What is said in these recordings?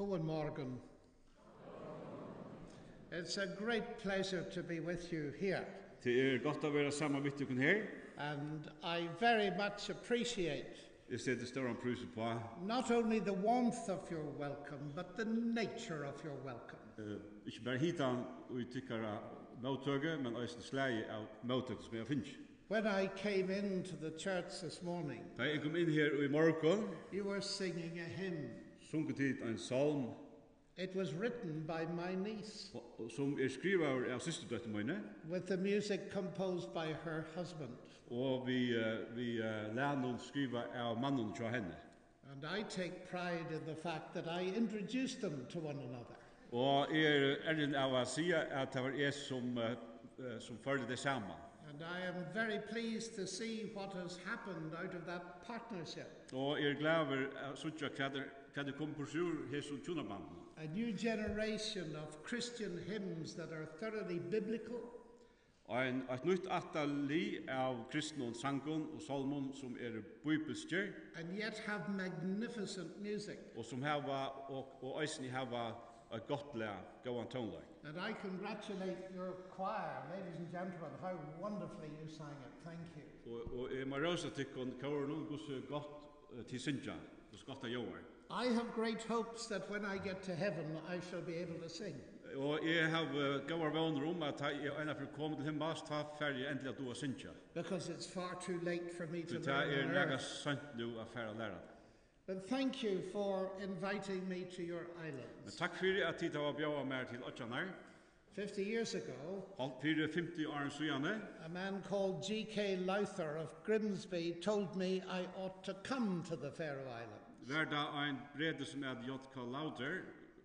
God morgen. It's a great pleasure to be with you here. Det godt å være sammen med dere her. And I very much appreciate Jeg setter stor pris på not only the warmth of your welcome, but the nature of your welcome. ikke bare hitan og tykkere mottøge, men også slæge av mottøge som jeg finner. When I came into the church this morning, Da jeg kom inn her i morgen, you were singing a hymn. sunket hit en salm It was written by my niece, som skrivet av søsterdøtten mine, with the music composed by her husband. og vi lærte skrive av mannen til henne. And I take pride in the fact that I introduced them to one another. Og den av å si at det var jeg som førte det sammen. And I am very pleased to see what has happened out of that partnership. Og glad over å se hva det kom på sur her som tjonabanden. A new generation of Christian hymns that are thoroughly biblical, Et nytt atali av kristne sangen og salmon som bibelske, and yet have magnificent music. og som hava og eisini hava et godt lær, gåan tonlag. And I congratulate your choir, ladies and gentlemen, how wonderfully you sang it. Thank you. Og må rosa tykkon kåren gus godt til synja, gus godt av joar. I have great hopes that when I get to heaven, I shall be able to sing. Og jeg har gåar våner at jeg ena for kom til himmels, ta ferdig endelig at du synja. Because it's far too late for me to Det learn on lega earth. sant nu at færa læra. But thank you for inviting me to your Men islands. takk fyrir at tid var bjóa mer til Otjanar. 50 years ago, Fyrir 50 år siden, a man called G.K. Lowther of Grimsby told me I ought to come to the Faroe Islands. var da en brede som J.K. Lauder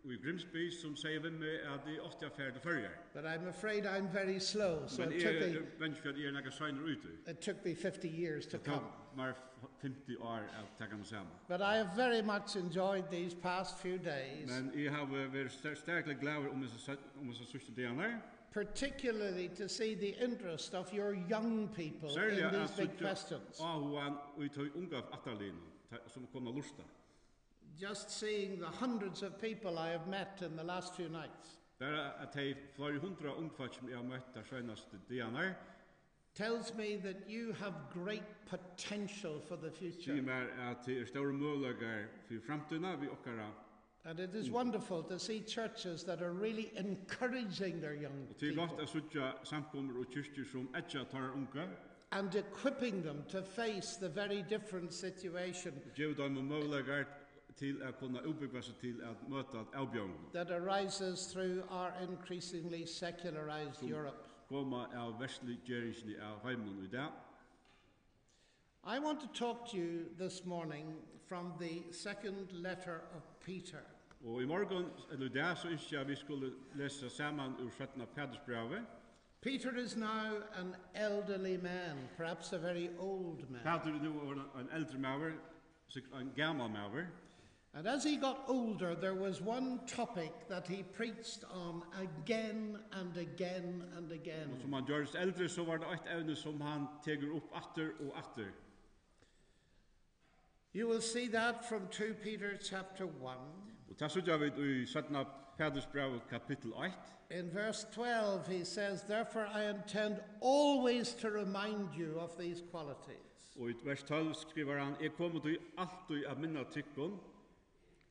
i Grimsby som sier ved meg at de 80 affærer til førjer. But I'm afraid I'm very slow, so Men it took vennsk for at jeg nekka søgner ute. me 50 years to Det come. tok mer 50 år at takka meg sammen. But I have very much enjoyed these past few days, Men jeg har vært sterklig glad om disse sørste dagene. particularly to see the interest of your young people Særlig in at these big questions. Ahuan og tog unga atterlinen som kom å lusta. Just seeing the hundreds of people I have met in the last few nights Bare at jeg flere 100 ungfall som jeg har møtt der søgnaste dagene, tells me that you have great potential for the sier future. meg at det store muligheter for fremtiden vi okkara. And it is wonderful to see churches that are really encouraging their young Og til godt people å søtja samkommer og kyrkjer som etja tar unga, and equipping them to face the very different situation gjør dem muligheter til å kunne utbygge seg til å møte avbjørnene. that arises through our increasingly secularized Europe. Koma av vestlig gjeringene av heimen i dag. I want to talk to you this morning from the second letter of Peter. Og i morgen, eller i dag, så ønsker jeg vi skulle lese sammen ur 17 Petersbrevet. Peter is now an elderly man, perhaps a very old man. Peter er nå en eldre maver, en gammel maver. And as he got older, there was one topic that he preached on again and again and again. Og som han gjøres eldre, så var det et evne som han teger opp atter og atter. You will see that from 2 Peter chapter 1. Og ta sutja vi i 17 Petersbrevet kapittel 8. In verse 12 he says, "Therefore I intend always to remind you of these qualities." Og i vers 12 skriver han, jeg kommer til alltid av minna tykkon.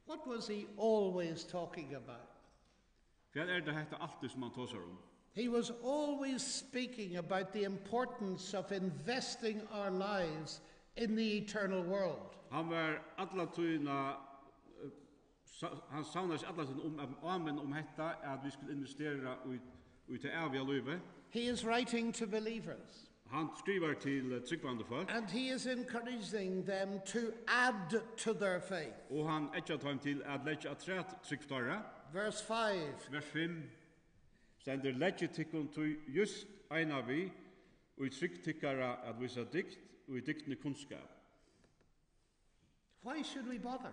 What was he always talking about? Hva det hette alltid som han tåsar om? He was always speaking about the importance of investing our lives in the eternal world. Han var alla tøyna, han savnar seg alla tøyna om hetta, at vi skulle investera i til evige løyve. He is writing to believers, Han skriver til tryggvande folk, and he is encouraging them to add to their faith. og han etja tøym til at leggja atræt tryggvare. Verse 5, Vers 5, sender leggja tykkon til just eina vi, og i tryggtykkara at visa dikt, og i diktne kunnskap. why should we bother?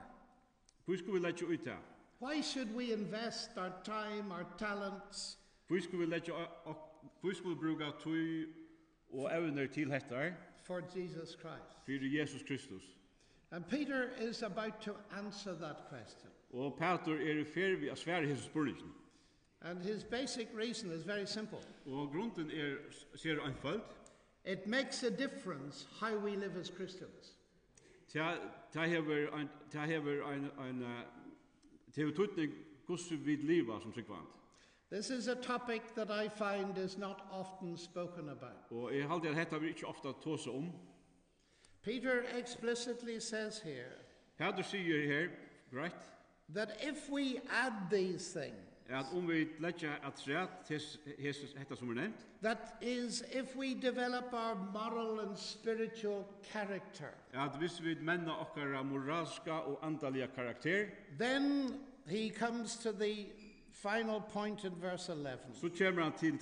Hvor skulle vi leggja ut det? Why should we invest our time, our talents, Hvor skulle vi bruka tøy og evner til hettar for Jesus Christ? fyrir Jesus Kristus? And Peter is about to answer that question. Og Peter I fer vi å svære hese spurningen. And his basic reason is very simple. Og grunden ser einfalt. It makes a difference how we live as Christians. Ta hever tutning hvordan vi liva som tryggvand. This is a topic that I find is not often spoken about. Og jeg halde at hetta vi ikke ofta tåse Peter explicitly says here Peter sier her, right, that if we add these things, at vi letja at hetta som nevnt, that is, if we develop our moral and spiritual character, at hvis vi menna okkara moralska og andalia karakter, then he comes to the final point in verse 11. så kommer han til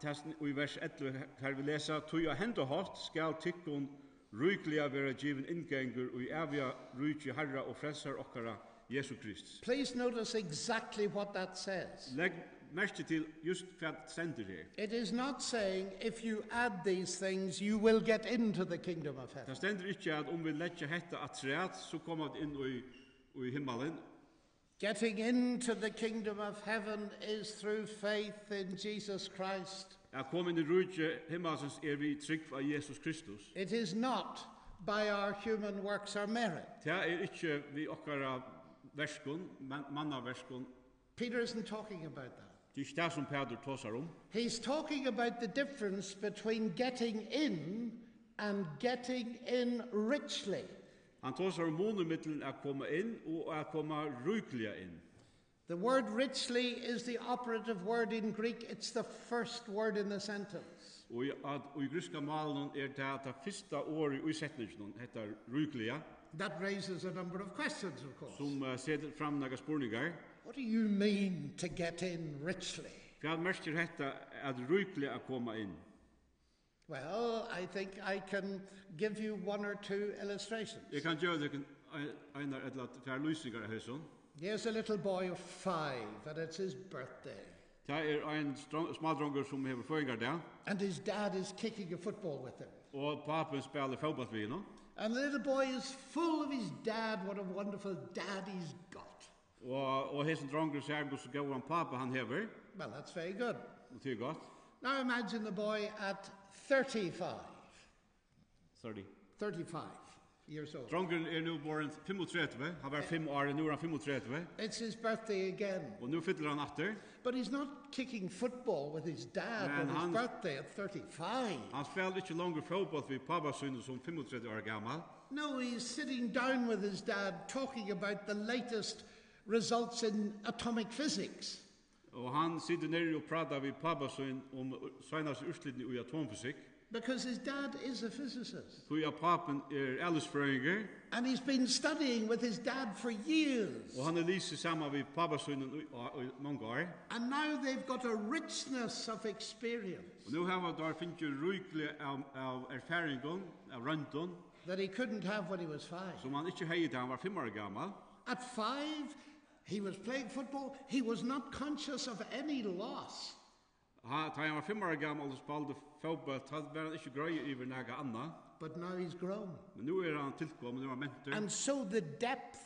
testen i vers 11 her vi lesa, «Tui a henda hatt skal tykkun rykliga vera given inngengur og i evia rykje Herra og frelsar okkara Jesu Krist». Please notice exactly what that says. Legg merke til just hva stender her. It is not saying if you add these things you will get into the kingdom of heaven. Det stender ikke at vi letja hetta at så kommer vi inn i himmelen. Getting into the kingdom of heaven is through faith in Jesus Christ. At komme inn i rykje himmelsens vi trygg av Jesus Kristus. It is not by our human works or merit. Det ikke vi okkara verskon, mannaverskon. Peter isn't talking about that. Det ikke det som Peter tåsar He's talking about the difference between getting in and getting in richly. Han tåsar monumiddelen at komme inn og at komme rykliga inn. The word richly is the operative word in Greek. It's the first word in the sentence. Og i griska malen det fyrsta året i setningen heter rykliga. That raises a number of questions, of course. Som setter fram naga spurningar. What do you mean to get in richly? Hva merker hetta at rykliga koma inn? Well, I think I can give you one or two illustrations. Jeg kan gjøre det einar eller fær lysingar av hesson. Here's a little boy of 5, and it's his birthday. Det ein smadrongur som hever føringar der. And his dad is kicking a football with him. Og papen spelar fotball við no. And the little boy is full of his dad, what a wonderful dad he's got. Og hesson drongur sér go så góðan papa han hever. Well, that's very good. Og det godt. Now imagine the boy at 35. 35 years old. Drongur nu born 35. Han var 5 år, nu han 35. It's his birthday again. Og nu fyller han atter. But he's not kicking football with his dad on his birthday at 35. Han spelar ikke longer fotball ved pappa sin som 35 år gammal. No, he's sitting down with his dad talking about the latest results in atomic physics. Og han sitter nere og pratar ved pappa sin senaste utslutning i atomfysik. Because his dad is a physicist. Fordi pappen Alice-frøyinger. And he's been studying with his dad for years. Og han lyser sammen ved pappa sin i mange år. And now they've got a richness of experience. Og nu har man der finnet rykelig av erfaringen, av røntgen. That he couldn't have when he was 5. Som han ikke heier da han var 5 år gammal. At 5, he was playing football. He was not conscious of any loss. Da han var 5 år gammal og spalte fotball, da var han ikke grøy over noe annet. But now he's grown. Men nu han tilkommet, nu han mentor. And so the depth,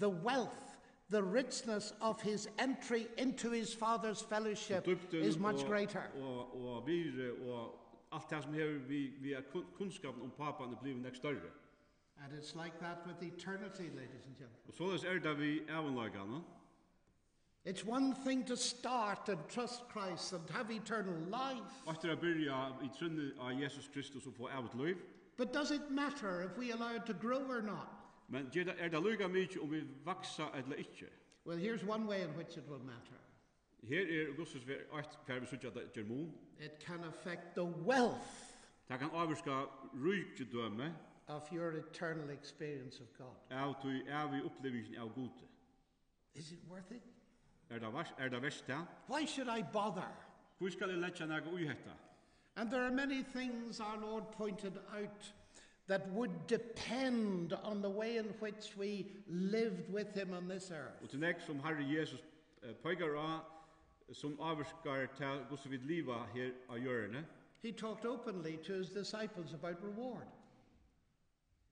the wealth, the richness of his entry into his father's fellowship is much greater. Og vire og alt det som hever vi kunnskapen om papan blevet nek større. And it's like that with eternity, ladies and gentlemen. Og så det vi evanlagene. It's one thing to start and trust Christ and have eternal life. Efter å byrja i trunnet av Jesus Kristus og få evigt liv. But does it matter if we allow it to grow or not? Men det lukka mykje om vi vaksa eller ikkje? Well, here's one way in which it will matter. Her Augustus hver vi sutja det germon. It can affect the wealth Det kan avvirska rykjedømme of your eternal experience of God. av vi opplevingen av gode. Is it worth it? Det verst det? Why should I bother? Hvor skal jeg letja nega ui hetta? And there are many things our Lord pointed out that would depend on the way in which we lived with him on this earth. Og til nek som Herre Jesus pøygar av, som avvirskar til hvordan vi liva her av hjørne. He talked openly to his disciples about reward.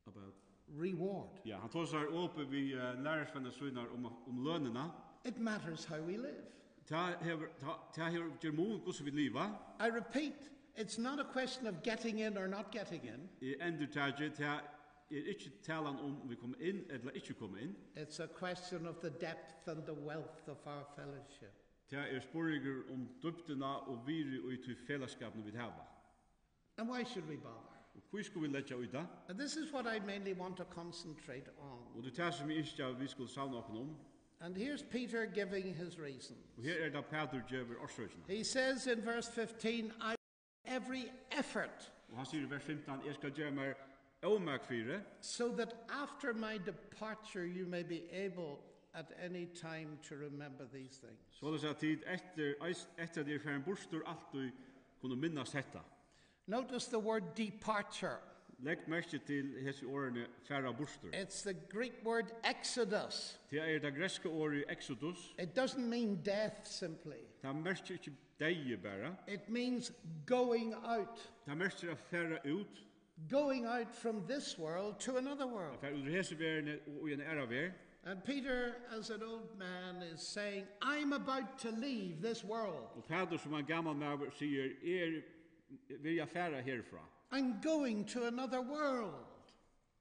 About reward. Ja, han tar seg oppe vi lærersvenner søgner om lønene. It matters how we live. Ta hever germon hvordan vi liva. I repeat, it's not a question of getting in or not getting in. I endurtaget, ta ikke talan om vi kommer inn eller ikke kommer inn. It's a question of the depth and the wealth of our fellowship. Ta spørninger om dybdena og viri og i fellesskapen vi hava. And why should we bother? Og hvor skal vi letja ut da? And this is what I mainly want to concentrate on. Og det tar som vi ikke vi skulle savne okken om. And here's Peter giving his reasons. Og her det Peter gjør årsøkene. He says in verse 15, I every effort. Og han sier i vers 15, jeg skal gjøre meg ommerk fire. So that after my departure you may be able at any time to remember these things. Så det er tid etter det er en bostor alltid kunne minnes dette. Notice the word departure. Legg merke til hese årene færre bostor. It's the Greek word exodus. Det det greske året exodus. It doesn't mean death simply. Det merker ikke deie bare. It means going out. Det merker færre ut. Going out from this world to another world. Det ut hese verden og en æra ver. And Peter, as an old man, is saying, I'm about to leave this world. Og Peter som en gammel maver sier, vil jeg fære herfra. I'm going to another world.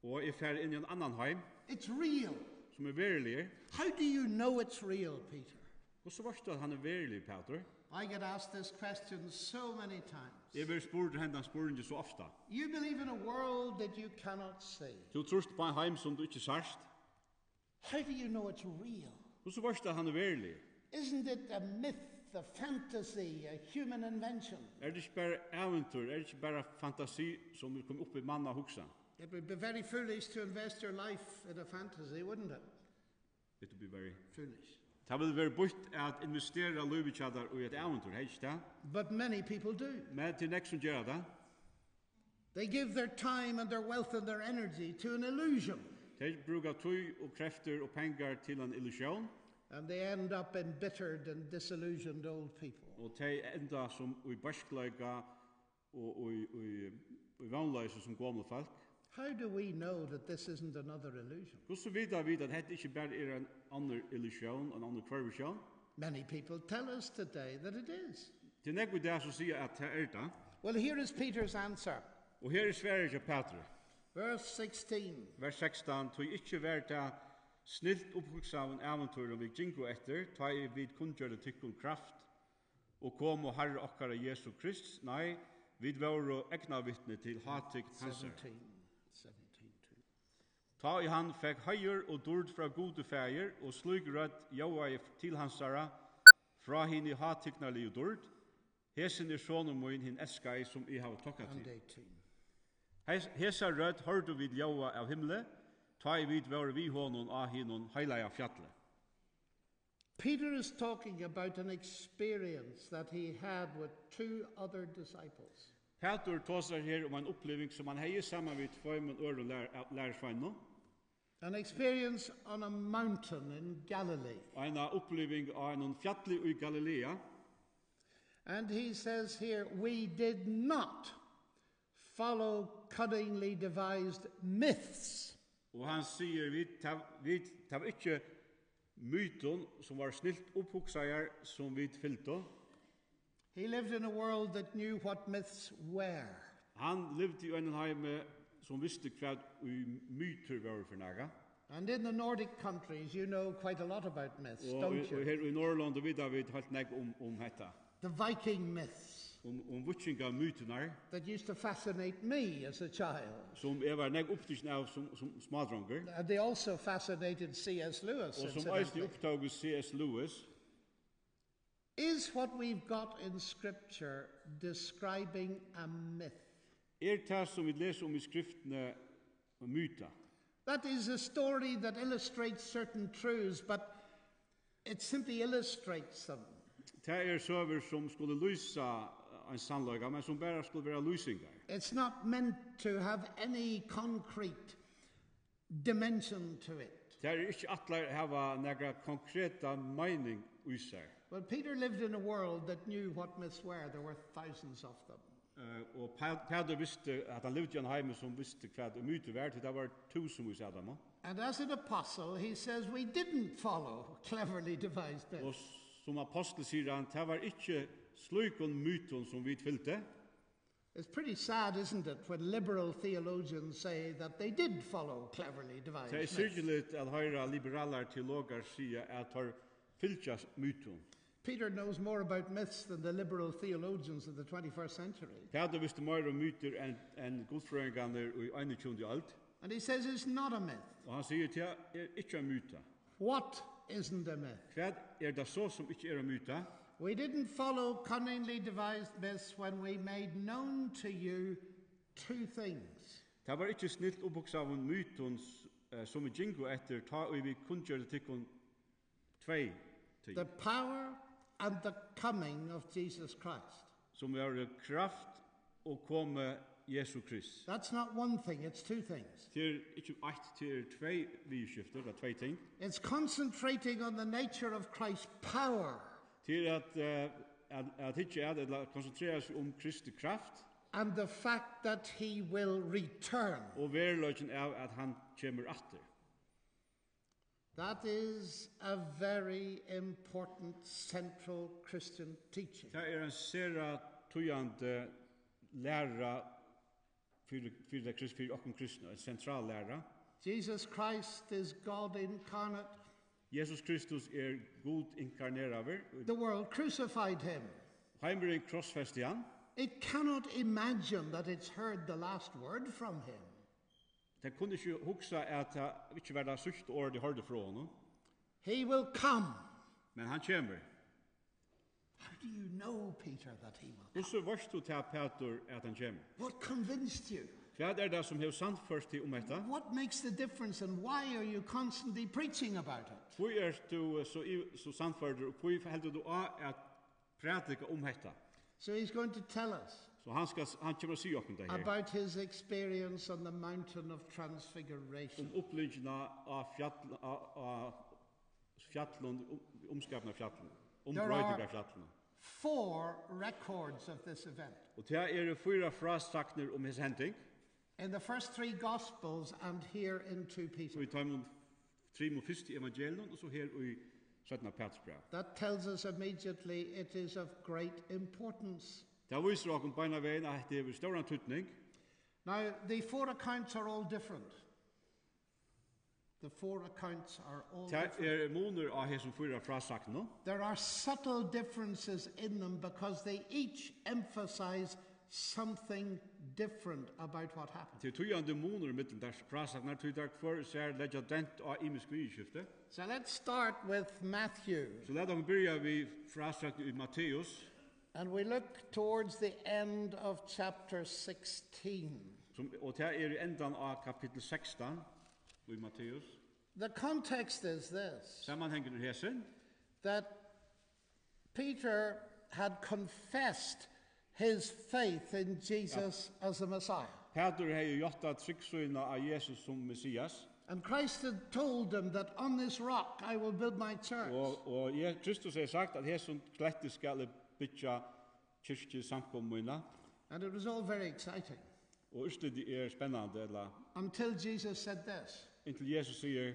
Og jeg fære inn i en annan heim. It's real. Som verilig. How do you know it's real, Peter? Og så varst du at han verilig, Peter. I get asked this question so many times. Jeg vil spurt hendan spurningen så ofta. You believe in a world that you cannot see. Du trust på en heim som du ikke sarst. How do you know it's real? Og så varst du at han verilig. Isn't it a myth, a fantasy, a human invention? Det ikke bare eventyr, det ikke bare fantasi som vil komme opp i manna hugsa. It would be very foolish to invest your life in a fantasy, wouldn't it? It would be very Foolish. Det vil være bort at investera løyvikjadar og et eventyr, hei ikke det? But many people do. Men til nek som gjør det. They give their time and their wealth and their energy to an illusion. De brukar tøy og krefter og pengar til en illusion. And they end up embittered and disillusioned old people. Og de enda som i barskleika og i vanløyse som gamle folk. How do we know that this isn't another illusion? Hvordan vet vi at dette ikke bare er en annen illusion, en annen kvarvisjon? Many people tell us today that it is. Det nek vi der som sier at det er det. Well, here is Peter's answer. Og her er Sverige av Petre. Verse 16. Vers 16. Tog ikke vært det snilt oppvoksaven eventyr vi gingo etter, ta I vid kunngjøre tykkun kraft, og kom og herre okkara Jesu Krist, nei, vid våre egna vittne til hatik hansar. 17. Ta I han fikk høyur og dord fra gode feir, og slug rødt jaua til hansara, fra hinn I hatikna liu dord, hesen sånne moin hinn eskai som I har tokka And til. 18. Hesa rødt hørdu vid jaua av himle, ta I vid våre vi honon av hinnon heilaja fjallet. Peter is talking about an experience that he had with two other disciples. Peter tåsar her om en oppleving som han heier sammen vid tvøymen øre lærersveino. An experience on a mountain in Galilee. En oppleving av en fjalli I Galilea. And he says here, we did not follow cunningly devised myths. Og han sier vi tar ikke myton som var snilt opphugsager som vi fyllto. He lived in a world that knew what myths were. Han levde I en heime som visste hva myter var for naga. And in the Nordic countries, you know quite a lot about myths, Og don't you? her I Norrland vet vi halt nek om hetta. The Viking myths Vutsinga mytenar that used to fascinate me as a child. som var nek opptisjen av som smadronger. And they also fascinated C.S. Lewis. Og som incidentally. eisne opptaget C.S. Lewis. Is what we've got in Scripture describing a myth? Det som vi leser om I skriftene myta. That is a story that illustrates certain truths, but it simply illustrates them. Det søver som skulle lysa en sannløyga, men som bare skulle være lysingar. It's not meant to have any concrete dimension to it. Det ikke atler hava nekra konkreta meining i seg. Well, Peter lived in a world that knew what myths were. There were thousands of them. Og Peter visste at han levde i en heim som visste hva myter var, det var tusen hos Adam. And as an apostle, he says we didn't follow cleverly devised Og myths. som apostel sier han, det var ikke slukon myton som vi tvilte. It's pretty sad, isn't it, when liberal theologians say that they did follow cleverly devised Det myths. syrgeligt at høyra liberaler teologer sier at har fylkjas myton. Peter knows more about myths than the liberal theologians of the 21st century. Peter visste mer om myter enn godfrøyngarna i 21. alt. And he says it's not a myth. Og han sier til ikke en myta. What isn't a myth? Hva det så som ikke en myta? We didn't follow cunningly devised myths when we made known to you two things. Det var ikke snilt oppvoksa av en myton som vi gingo etter, ta og vi kunngjørte tikkun tvei ting. The power and the coming of Jesus Christ. Som er kraft og komme Jesu Krist. That's not one thing, it's two things. Det er ikke ett, det er tvei vidskifter, det er tvei ting. It's concentrating on the nature of Christ's power Det er at ikke er det konsentrere seg om Kristi kraft, and the fact that he will return. og verløgjen er at han kommer atter. That is a very important central Christian teaching. Det er en sera tøyande læra for okkom kristna, en central læra. Jesus Christ is God incarnate. Jesus Kristus er god inkarneraver. The world crucified him. Heimeren krossfesti han. It cannot imagine that it's heard the last word from him. Det kunne ikke hugsa at det ikke var det sørste året de hørte fra honom. He will come. Men han kommer. How do you know, Peter, that he will? Hvordan varst du til Peter at han kommer? What convinced you? Hva er det som har sannført deg om dette? What makes the difference and why are you constantly preaching about it? Hvor er du så sannført, og hvor heldur du at prædika om dette? So he's going to tell us Så han kommer å si okken det her. about his experience on the mountain of transfiguration. Om opplysningene av fjallene, omskapene av fjallene. Ombrøyting av fjallene. 4 records of this event. Og det er 4 frasakner om hans hending. In the first 3 Gospels and here in 2 Så Peter. vi tar imot 3 og 1 evangelien, og så her i 17. Petersbrev. That tells us immediately it is of great importance. Det viser okken beina veien at det er stor antydning. Now, the 4 accounts are all different. The 4 accounts are all Det different. er moner av hans 4 frasakner. There are subtle differences in them because they each emphasize something different about what happened. Det er tøyande moner mittel der frasakner, tøydak for sær leggja dent av imisk vidskifte. So let's start with Matthew. Så let oss byrja vi frasakner i Matteus, And we look towards the end of chapter 16. og det er i endan av kapittel 16 i Matteus. The context is this, Sammanhengen er hesen, that Peter had confessed his faith in Jesus as the Messiah. Peter har jo gjort tryggsøyna av Jesus som Messias, And Christ had told them that on this rock I will build my church. og Kristus har sagt at hesen kletti skal bytja kyrkje samkommunna, And it was all very exciting. og det er spennande, eller Until Jesus said this. inntil Jesus sier,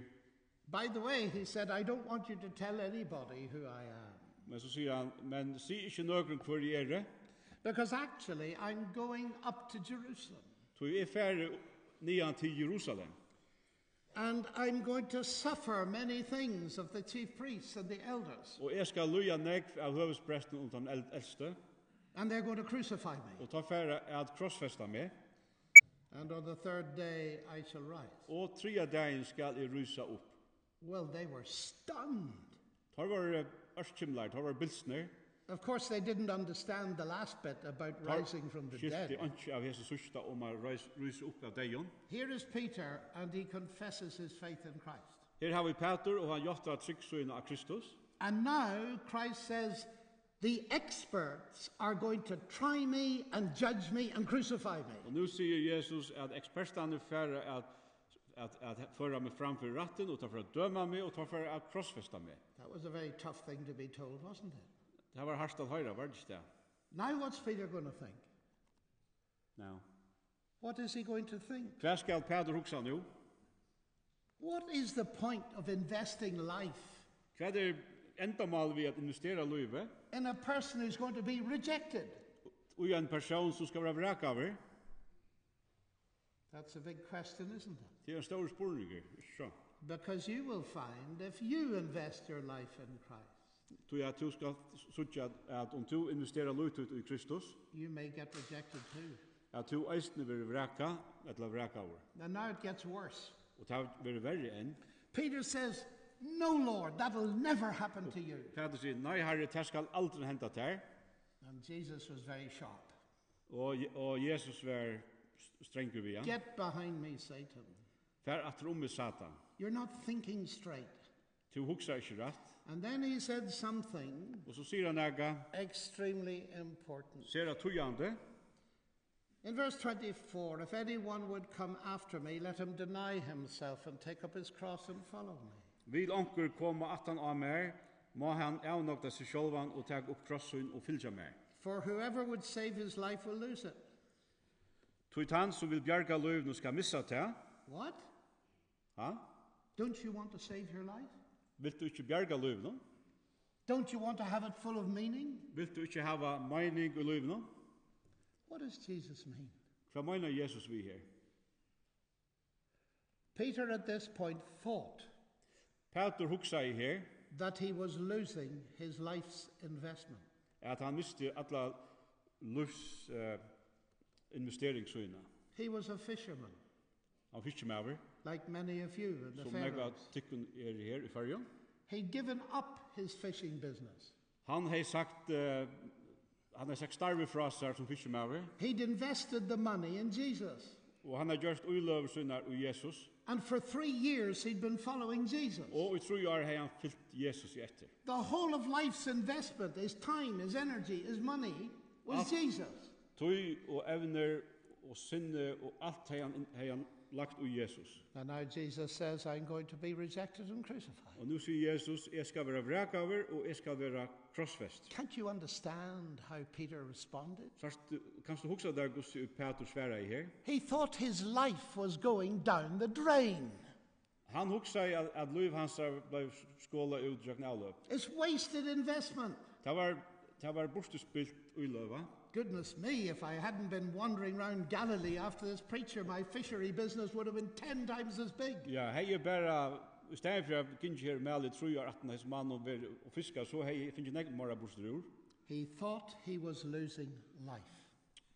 By the way, he said, I don't want you to tell anybody who I am. men så sier han, men si ikke nøgren hvor jeg er, Because actually, I'm going up to Jerusalem. så jeg er ferdig nian til Jerusalem, And I'm going to suffer many things of the chief priests and the elders. og jeg skal luja negv av høvespresten og den eldste, And they're going to crucify me. og ta ferdig at krossfesta meg, And on the 3rd day, I shall rise. og 3 dagen skal jeg rysa opp. Well, they were stunned. Tar var ørskimlar, tar var bilsner, Of course, they didn't understand the last bit about rising from the skilti dead. anki av hese sørsta om a rysa opp av deion. Here is Peter, and he confesses his faith in Christ. Her har vi Peter, og han gjorta tryggsøyna av Kristus. And now Christ says, the experts are going to try me and judge me and crucify me. Og nu sier Jesus at ekspertane færre at føra meg framfor ratten, og ta for å døma meg, og ta for å krossfesta meg. That was a very tough thing to be told, wasn't it? Det var hardt at høyra, var det ikke det? Now what's Peter going to think? Now. What is he going to think? Hva skal Peter hugsa nu? What is the point of investing life Hva endamal vi at investera løyve? in a person who's going to be rejected? Og en person som skal være vrakaver? That's a big question, isn't it? Det en stor spurninger, så. Because you will find if you invest your life in Christ, Så at du skal sutja at om du investerar løyve i Kristus, you may get rejected too. at du eisne vil vraka, eller vrakaver. And now it gets worse. Og det vil verre enn. Peter says, "No, Lord, that will never happen to you." Peter sier, nei herre, det skal aldri henta til. And Jesus was very sharp. Og Jesus var strengur vi, ja. Get behind me, Satan. Fær atter med Satan. You're not thinking straight. Du hugsar ikke rett. And then he said something Og så sier han ega, extremely important. ser at tujande, In verse 24, if anyone would come after me, let him deny himself and take up his cross and follow me. vil onkur koma atan av mer, må han avnokta seg sjálvan og teg opp krossun og fylgja mer. For whoever would save his life will lose it. Tuitan som vil bjarga løyvn og skal missa til, What? ha? Don't you want to save your life? Vil du ikke bjarga løyvn? Don't you want to have it full of meaning? Vil du ikke hava meining i løyvn? What does Jesus mean? Hva meina Jesus vi her? Peter at this point thought Peter hugsa i her, that he was losing his life's investment. at han misti alla lufs investeringssøyna. He was a fisherman, Han fiskemaver, like many of you in the som mega Faroes. tykkun her i Færjum. He'd given up his fishing business. Han har sagt starve fra seg som fiskemaver, He'd invested the money in Jesus. og han har gjort uiløvsøynar i Jesus, And for 3 years he'd been following Jesus. og i 3 år har han fyllt Jesus i etter. The whole of life's investment, his time, his energy, his money, was Jesus. Tøy og evner og sinne og alt har han lagt i Jesus. And now Jesus says, I'm going to be rejected and crucified. Og nu sier Jesus, jeg skal være vrakaver og jeg skal være krossfest. Can't you understand how Peter responded? Kanst du hugsa deg hos Peter sværa i her? He thought his life was going down the drain. Han hugsa at liv hans ble skåla ut drakk avløp. It's wasted investment. Det var bortespilt uiløva. Goodness me, if I hadn't been wandering around Galilee after this preacher, my fishery business would have been 10 times as big. Ja, hei bara, i stedet for at jeg her med i 3 år 18 hans mann og fiska, så hei finnes nekk mora borstrur. He thought he was losing life.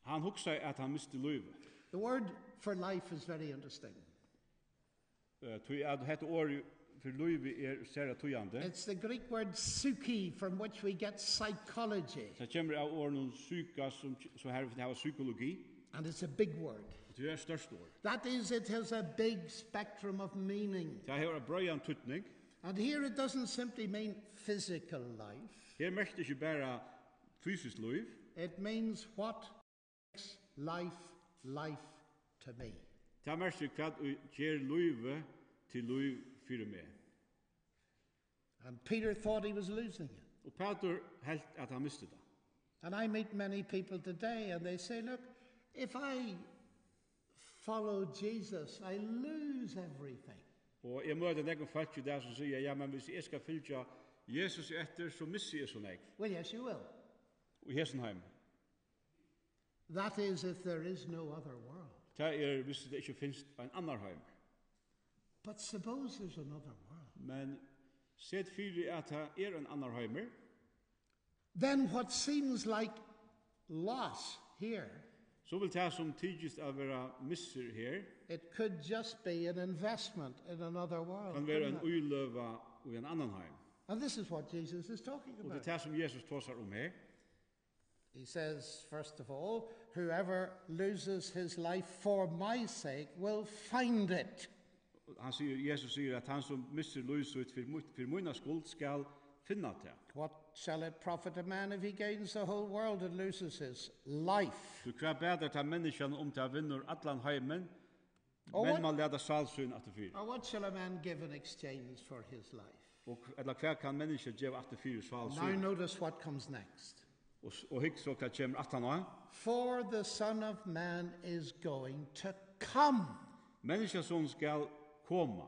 Han hugsa at han misti livet. The word for life is very interesting. Tui at hette år for livet sera tujande. It's the Greek word psyche, from which we get psychology. Så kommer av åren syka som her vi har psykologi. And it's a big word. Det størst år. That is, it has a big spectrum of meaning. Det har en brøyan tutning. And here it doesn't simply mean physical life. Her merkte ikke bare fysisk liv. It means what makes life to me. Det merkte hva gjør livet til liv for meg. And Peter thought he was losing it. Og Peter helt at han mistet det. And I meet many people today and they say, look, if I follow Jesus, I lose everything. Og jeg møter nekken folk i det som sier, ja, men hvis jeg skal fylgja Jesus etter, så misser jeg så nek. Well, yes, you will. Og Hesenheim. That is if there is no other world. Det hvis det ikke finnes en annan heim. But suppose there's another world. Men sett fyrir at det en annan heimer, Then what seems like loss here, så vil det som tidligst av være misser her, it could just be an investment in another world. kan være en couldn't it? uiløva og en annan heim. And this is what Jesus is talking Og about. det som Jesus tåsar her. He says, first of all, whoever loses his life for my sake will find it. Jesus sier at han som misser lyset for munna skuld skal finna det. What shall it profit a man if he gains the whole world and loses his life? Du hva bedre ta menneskene til å vinne allan heimen, Og men what- man leder salsyn at det fyr. Or what shall a man give in exchange for his life? Eller hva kan mennesker gjøre at det fyr Now salsyn? notice what comes next. Og hikk så hva kommer at han av. For the Son of Man is going to come. Menneskesson skal koma.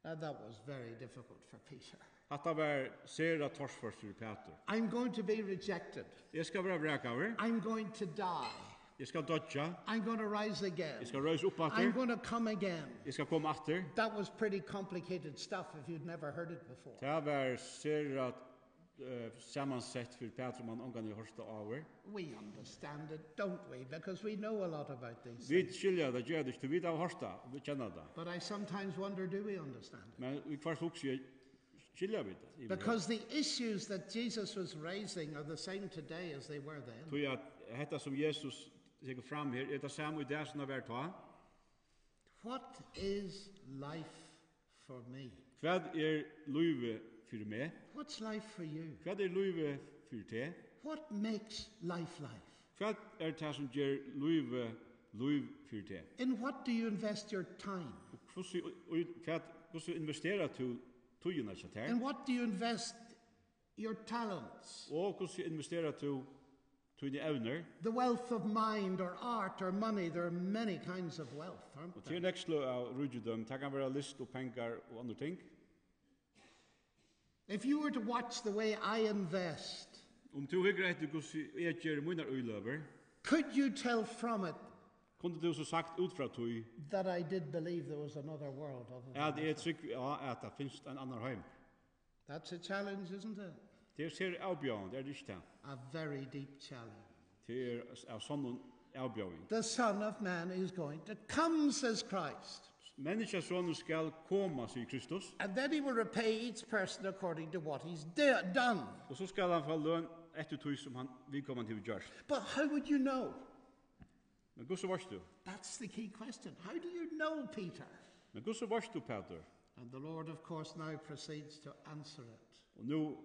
Now that was very difficult for Peter. Hatta var sera torsfors for Peter. I'm going to be rejected. Jeg skal være vrekaver. I'm going to die. Jeg skal dodja. I'm going to rise again. Jeg skal røyse opp I'm atter. going to come again. Jeg skal komme atter. That was pretty complicated stuff if you'd never heard it before. Det var sera samansett for Peter man omgang i hørste over. We understand it, don't we? Because we know a lot about these Vi things. skilja det gjør det ikke, vi har hørste, vi kjenner det. But I sometimes wonder, do we understand it? Men vi kvar også skilja vi det. Because the issues that Jesus was raising are the same today as they were then. Tog at hetta som Jesus sikker fram her, det samme i det som har vært ta. What is life for me? Hva løyve for meg? What's life for you? Hva løyve for te? What makes life life? Hva det som gjør løyve for te? In what do you invest your time? Hvordan investerer du togene seg her? In what do you invest your talents? Og hvordan investerer du togene evner? The wealth of mind or art or money, there are many kinds of wealth, aren't Og there? til nekstlo av rujudom, det kan være list og penger og andre ting. If you were to watch the way I invest, Om du hikker etter hvordan jeg gjør munar øyløver, could you tell from it kunne du så sagt ut fra tog that I did believe there was another world other than at this? jeg trygg at det finnes en annan heim. That's a challenge, isn't it? Det ser avbjørn, det ikke det. A very deep challenge. Det av sånn avbjørn. The Son of Man is going to come, says Christ. Menneskesånden skal komme, sier Kristus, And then he will repay each person according to what he's done. og så skal han få løn etter tog som han vidkommende til gjørs. But how would you know? Men hvordan varst du? That's the key question. How do you know, Peter? Men hvordan varst du, Peter? And the Lord, of course, now proceeds to answer it. Og nå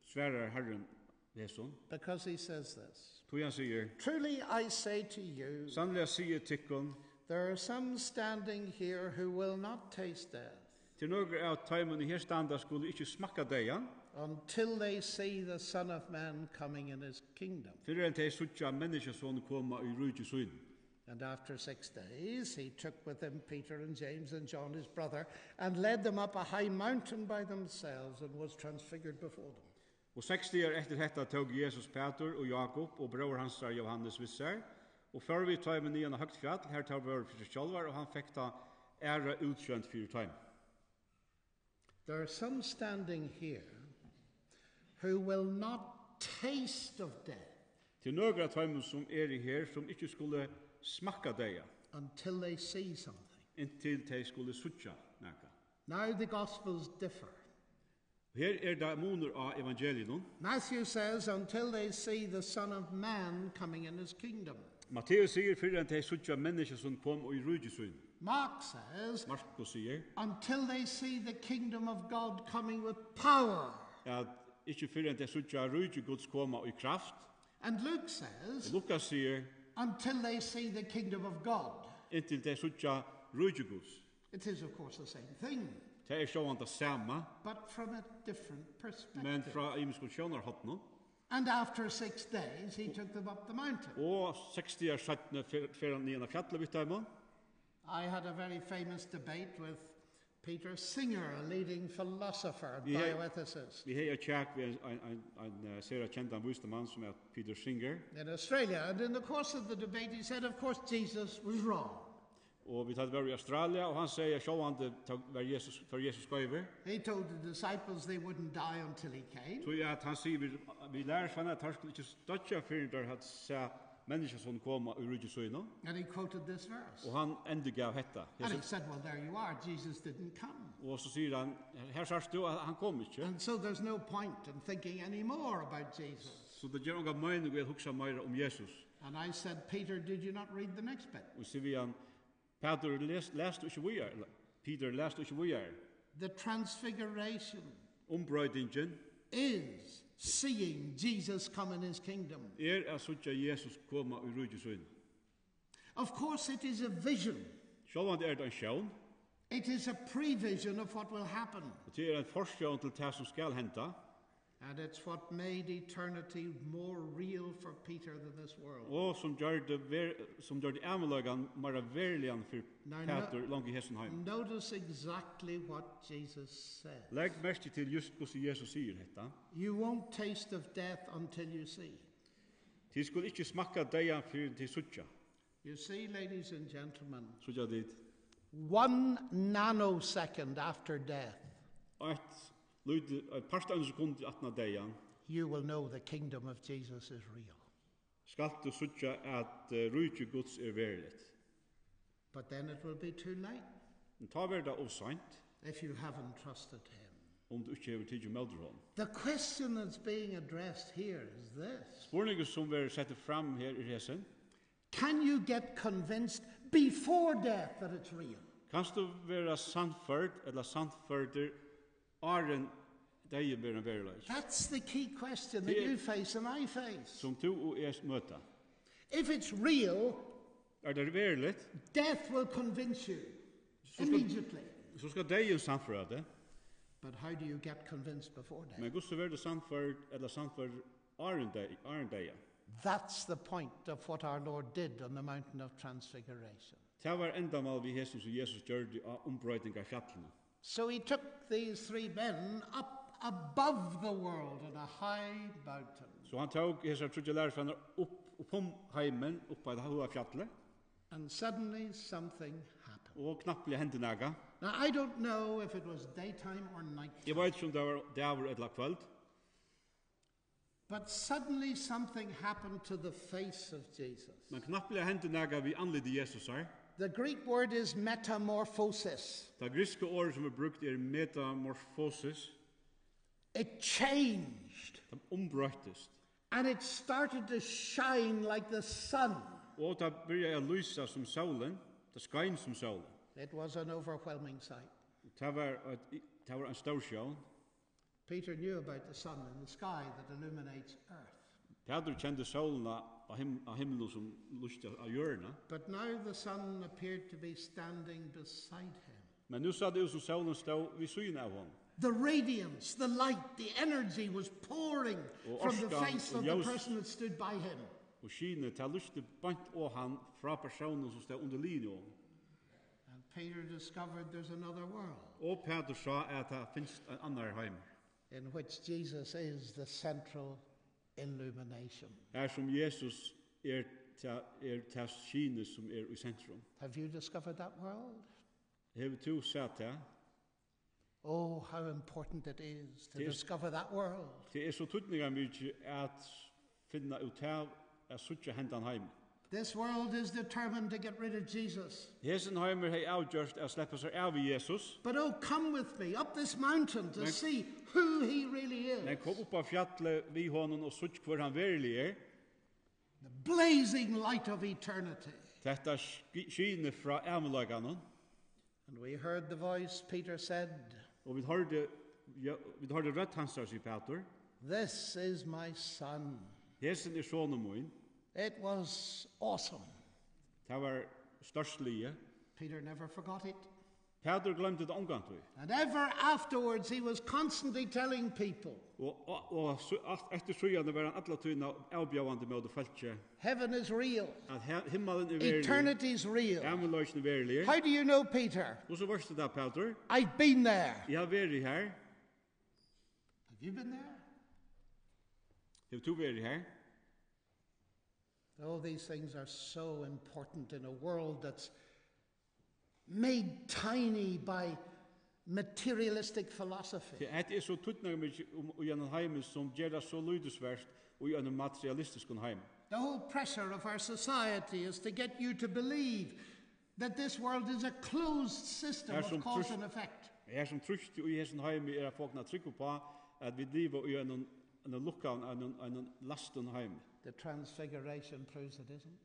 sverer Herren det sånn. Because he says this. Tog han sier, Truly I say to you, sannelig sier tikkun, there are some standing here who will not taste death til noen av teimen i her standa skulle ikke smakka deia, until they see the Son of Man coming in his kingdom. fyrir enn de suttja menneskesånden koma i rujti søyn. And after 6 days, he took with him Peter and James and John, his brother, and led them up a high mountain by themselves and was transfigured before them. Og 6 dager etter detta tog Jesus Peter og Jakob og bror hans Johannes Visser, og før vi teimen i en høgt fjall, her tar vi for seg sjálvar, og han fikk da æra utkjønt fyrir teimen. There are some standing here who will not taste of death Til nøgra teimen som i her, som ikke skulle smakka deia, until they see something. inntil de skulle suttja nekka. Now the Gospels differ. Her det munur av evangelien. Matthew says, until they see the Son of Man coming in his kingdom. Matteus sier fyrir enn de suttja menneske som kom i rujti søyn. Mark says, Markus sier until they see the kingdom of God coming with power. at ikke fyrir enn de suttja rujti Guds koma i kraft. And Luke says, Lukas sier until they see the kingdom of God. inntil de suttja rujti Guds. It is, of course, the same thing, Det sjåan det sama, but from a different men perspective. fra imenskonsjoner hatt nå. And after 6 days, he took them up the mountain. Og 60 år sattne fyrir han nyan av fjallet vitt heimann. I had a very famous debate with Peter Singer, a leading philosopher and Yeah. bioethicist Vi hei tjekk ved en sera kjentan vustemann som er Peter Singer. in Australia. And in the course of the debate, he said, of course, Jesus was wrong. Og vi tatt var i Australia, og han sier sjåan det var Jesus, for Jesus skøyver. He told the disciples they wouldn't die until he came. Så at han sier, vi lærer sånn at han skulle ikke støtja fyrir der at se mennesker som kom ur rujti søyna. And he quoted this verse. Og han endegav hetta. And he said, well, there you are. Jesus didn't come. Og så sier han, her sørst du, han kom ikke. And so there's no point in thinking any more about Jesus. Så det gjør noen mening ved å hugsa meira om Jesus. And I said, Peter, did you not read the next bit? Og sier vi han, Peter lest ikke vi er. Peter lest ikke vi er. The transfiguration Ombrøydingen is seeing Jesus come in his kingdom. er at suttja Jesus koma ur rujti søyna. Of course, it is a vision. Sjálvand er det en sjån, It is a prevision of what will happen. og det er en forsjån til det som skal henta. And it's what made eternity more real for Peter than this world. Og som gjør det ærmelagan mera verligan for Peter langt i hessen heim. Notice exactly what Jesus said. Legg merke til just hvordan Jesus sier dette. You won't taste of death until you see. De skulle ikke smakka deia for til suttja. You see, ladies and gentlemen, Suttja dit. 1 nanosecond after death, Et parst av en sekund atna deian, you will know the kingdom of Jesus is real. skal du suttja at rujtje Guds veriligt. But then it will be too late Men ta verda og sant, if you haven't trusted him. om du ikke hever tidlig melder hon. The question that's being addressed here is this. Spurningen som vi setter fram her i hessen, Can you get convinced before death that it's real? kanst du vera sannførd eller sannførder Aren dei ber en verilig. That's the key question that you face and I face. Som du og møta. If it's real, Det verilig, death will convince you immediately. så skal deien sannføra det. But how do you get convinced before death? Men hvordan verður sannførd eller sannførd Aren deia? That's the point of what our Lord did on the mountain of transfiguration. Det var endamal vi hesten som Jesus gjørde av ombrøytinga fjallene. So he took these three men up above the world on a high mountain. Så han tog hesar trudje lærfannar upp heimen, upp på et hoa fjallet, And suddenly something happened. og knapplig hendte naga. Now I don't know if it was daytime or night, Jeg vet ikke om det var davar eller kvöld, but suddenly something happened to the face of Jesus. men knapplig hendte naga vi anlidde Jesus her. The Greek word is metamorphosis. Det griske ordet som brukt metamorphosis, It changed det ombrøytest. and it started to shine like the sun. Og det byrja lysa som solen, det skein som solen. It was an overwhelming sight. Det var en stor sjån. Peter knew about the sun in the sky that illuminates earth. Peter kjente solena av himmelen som lyste av hjørna. But now the sun appeared to be standing beside him. Men nu sa det ut som solen stod vid syden av hon. The radiance, the light, the energy was pouring from the face of the person that stood by him. Og skine til lyste bant og han fra personen som stod under linjen. And Peter discovered there's another world Og Peter sa at det finnes en annan heim. in which Jesus is the central illumination. Her som Jesus til skine som i sentrum. Have you discovered that world? Hever du sett det? Oh, how important it is to discover that world. Det så tydninga mykje at finna ut av at suttja hendan heim. This world is determined to get rid of Jesus. Hesen heimer hei avgjørst at sleppa seg av Jesus. But oh, come with me up this mountain to see who he really Men is. kom upp av fjallet vi honom og sutt hvor han verilig The blazing light of eternity. Detta skine fra ærmelaganen. And we heard the voice, Peter said, Og vi hørte rødt hansar, sier Peter. "This is my son." Hesen sonen min. It was awesome. Det var størslige. Peter never forgot it. Peter glemte det omgang til. And ever afterwards he was constantly telling people, Og etter søgjene var han alle tøyene avbjavende med det feltje. heaven is real. At himmelen verilig. Eternity's real. Ærmelagene verilig. How do you know, Peter? Og så varste det, Peter. I've been there. Jeg har vært her. Have you been there? Har du vært her? All these things are so important in a world that's made tiny by materialistic philosophy. Det så tøytninger mye i en heim som gjør det så lydesverst og i en materialistisk heim. The whole pressure of our society is to get you to believe that this world is a closed system of cause and effect. Her som trøst i hessen heim at folkene trykker på at vi lever i en lukkan, en lasten heim. The transfiguration proves it isn't.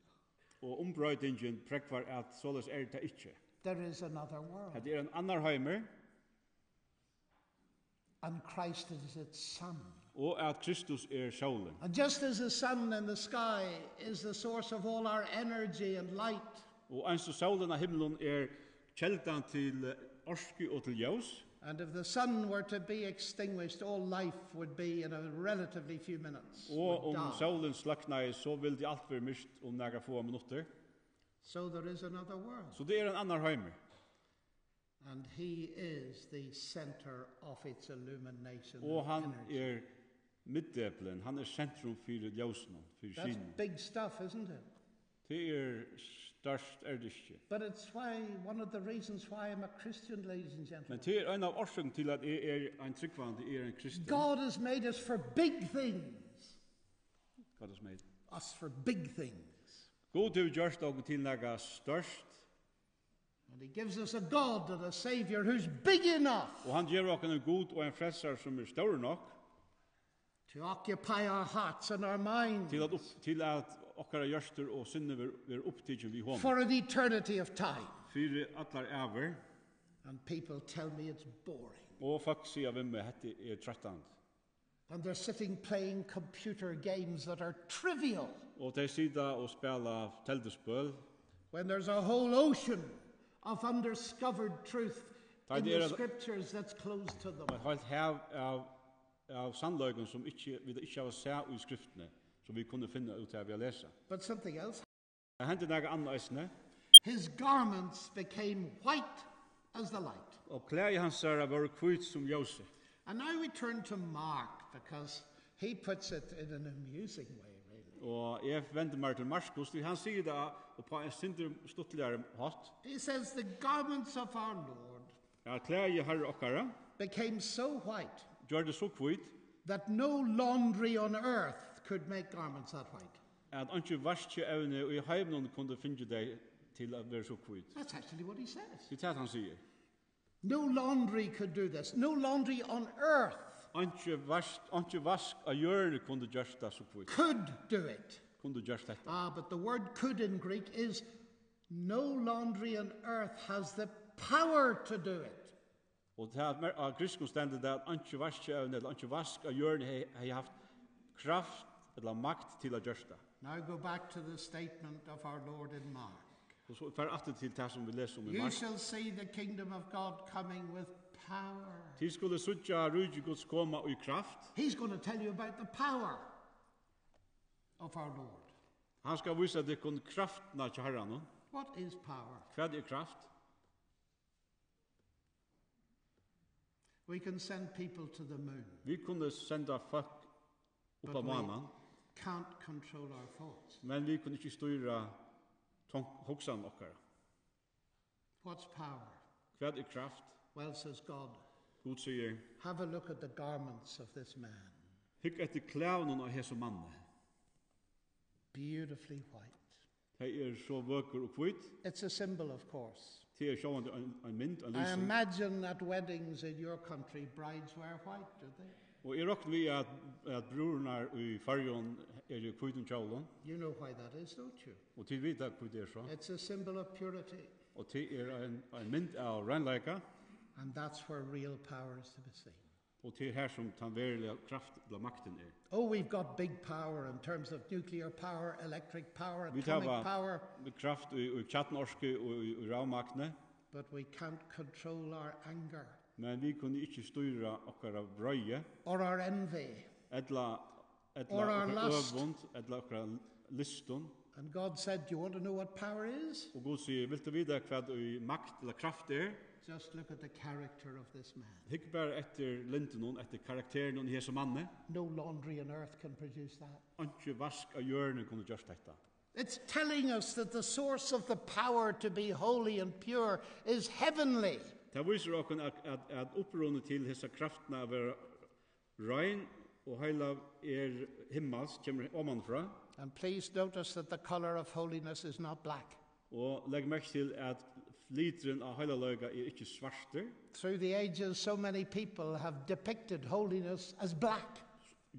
Og ombrøydingen prekvar at såles det ikke. There is another world. Det en annar heimer, And Christ is its son. og at Kristus solen. And just as the sun in the sky is the source of all our energy and light, Og eins solen av himmelen kjeldan til orsku og til ljós, And if the sun were to be extinguished, all life would be in a relatively few minutes. Og solen slaknar så vil det alt være mist några få minutter. So there is another world. Så det en annan heimur. And he is the center of its illumination. Og han energy. middeplen, han sentrum fyrir ljósnum, fyrir That's sínum. big stuff, isn't it? Det størst ikke. But it's one of the reasons why I'm a Christian, ladies and Men gentlemen. det en av årsaken til at en tryggvande, en kristen. God has made us for big things. God has made. Us for big things. God har gjort noe til noe størst. And he gives us a God and a Savior who's big enough Og han gjør oss en god og en frelser som stor nok to occupy our hearts and our minds til at okkara hjørster og sinne ver opptidgen vi hånd. for an eternity of time. Fyrir allar æver, And people tell me it's boring. og folk sier hvem hette trøttand. And they're sitting playing computer games that are trivial Og de sida og spela teltespøl, when there's a whole ocean of undiscovered truth in Det the scriptures that's closed to them. og et helt hav av sannløygen som vi ikke har sett i skriftene, som vi kunne finne ut av å lese. But something else. Det hendte noe annet eisne, His garments became white as the light. og klei hans var kvitt som ljøse. And now we turn to Mark because he puts it in an amusing way, really. Og jeg venter meg til Marskos, han sier det og på en sinter stuttligere hatt. He says the garments of our Lord Ja, klei herre okkara, became so white gjør det så kvitt, that no laundry on earth could make garments that white. at ikke vaskje evne og i heimnon kunne finne deg til å være så kvitt. That's actually what he says. Det er det han sier. No laundry could do this. No laundry on earth Ikke vask av hjørne kunne gjørst det så kvitt. could do it. Kunne gjørst dette. But the word could in Greek is no laundry on earth has the power to do it. Og det er av kristne stendet det at ikke vaskje evne eller ikke vask av hjørne har haft kraft eller makt til å gjørst det. Now go back to the statement of our Lord in Mark. Og så fer atter til det som vi leser om i You Mark. shall see the kingdom of God coming with power. Til skulle suttja rujje Guds koma og i kraft. He's going to tell you about the power of our Lord. Han skal vise at det kun kraftna til herran. What is power? Hva er kraft? We can send people to the moon, Vi kunne senda folk but upp av we mannen, can't control our thoughts. men vi kunne ikke styra hoksan okkara. What's power? Hva er kraft? Well, says God, God sier, have a look at the garments of this man. hygg etter klævnen av hese manne. Beautifully white. De så vøker og kvitt. It's a symbol, of course. Det sjående en mynd, en I lysing. imagine at weddings in your country, brides wear white, do they? Og jeg råkner vi at brorna i fargen i kvitten kjålen, You know why that is, don't you? og til vita hva det så. It's a symbol of purity. Og til en mynd av regnleika, And that's where real power is to be seen. og til her som den verilige kraft eller makten Oh, we've got big power in terms of nuclear power, electric power, Vi atomic tar power, kraft i kjattenorske og i ravmakne, but we can't control our anger men vi kunne ikke styra okkara brøye, or our envy. eller Or our lust. øvund, eller okkara listun. And God said, do you want to know what power is? Og God sier, vil du vite hva i makt eller kraft Just look at the character of this man. Hikk bare etter linten, etter karakteren i hese manne, No laundry on earth can produce that. ikke vask av hjørne kunne gjørst dette. It's telling us that the source of the power to be holy and pure is heavenly. Det viser okken at opprunnet til hese kraftene av være rein og heila himmels, kommer omanfra, And please notice that the color of holiness is not black. og legg merke til at literen av heila løyga ikke svarter. Through the ages, so many people have depicted holiness as black,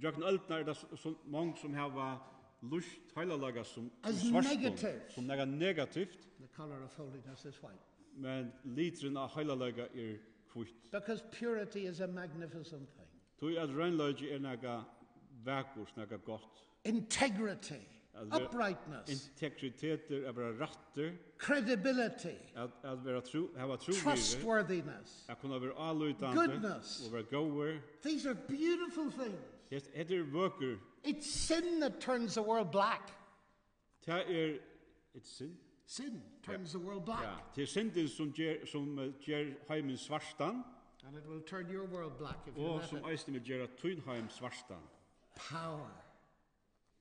Jøkken Øltner det så mange som har lust heila løyga som as svarstånd, negative. som negativt, The color of holiness is white. men literen av heila løyga kvitt. Because purity is a magnificent thing. Tui at reinløyga nega vakkurs, nega gott. Integrity, uprightness, integriteter, att vara rätter, credibility, att vara ha tro, trustworthiness, att kunna vara allutande, goodness. och vara goer. These are beautiful things. Det vöker. It's sin that turns the world black. Det it's sin. Sin turns the world black. Ja, det synden som ger heimen svarstan. And it will turn your world black if you Og let som it. eisne vil gjøre Tunheim svarstan. Power.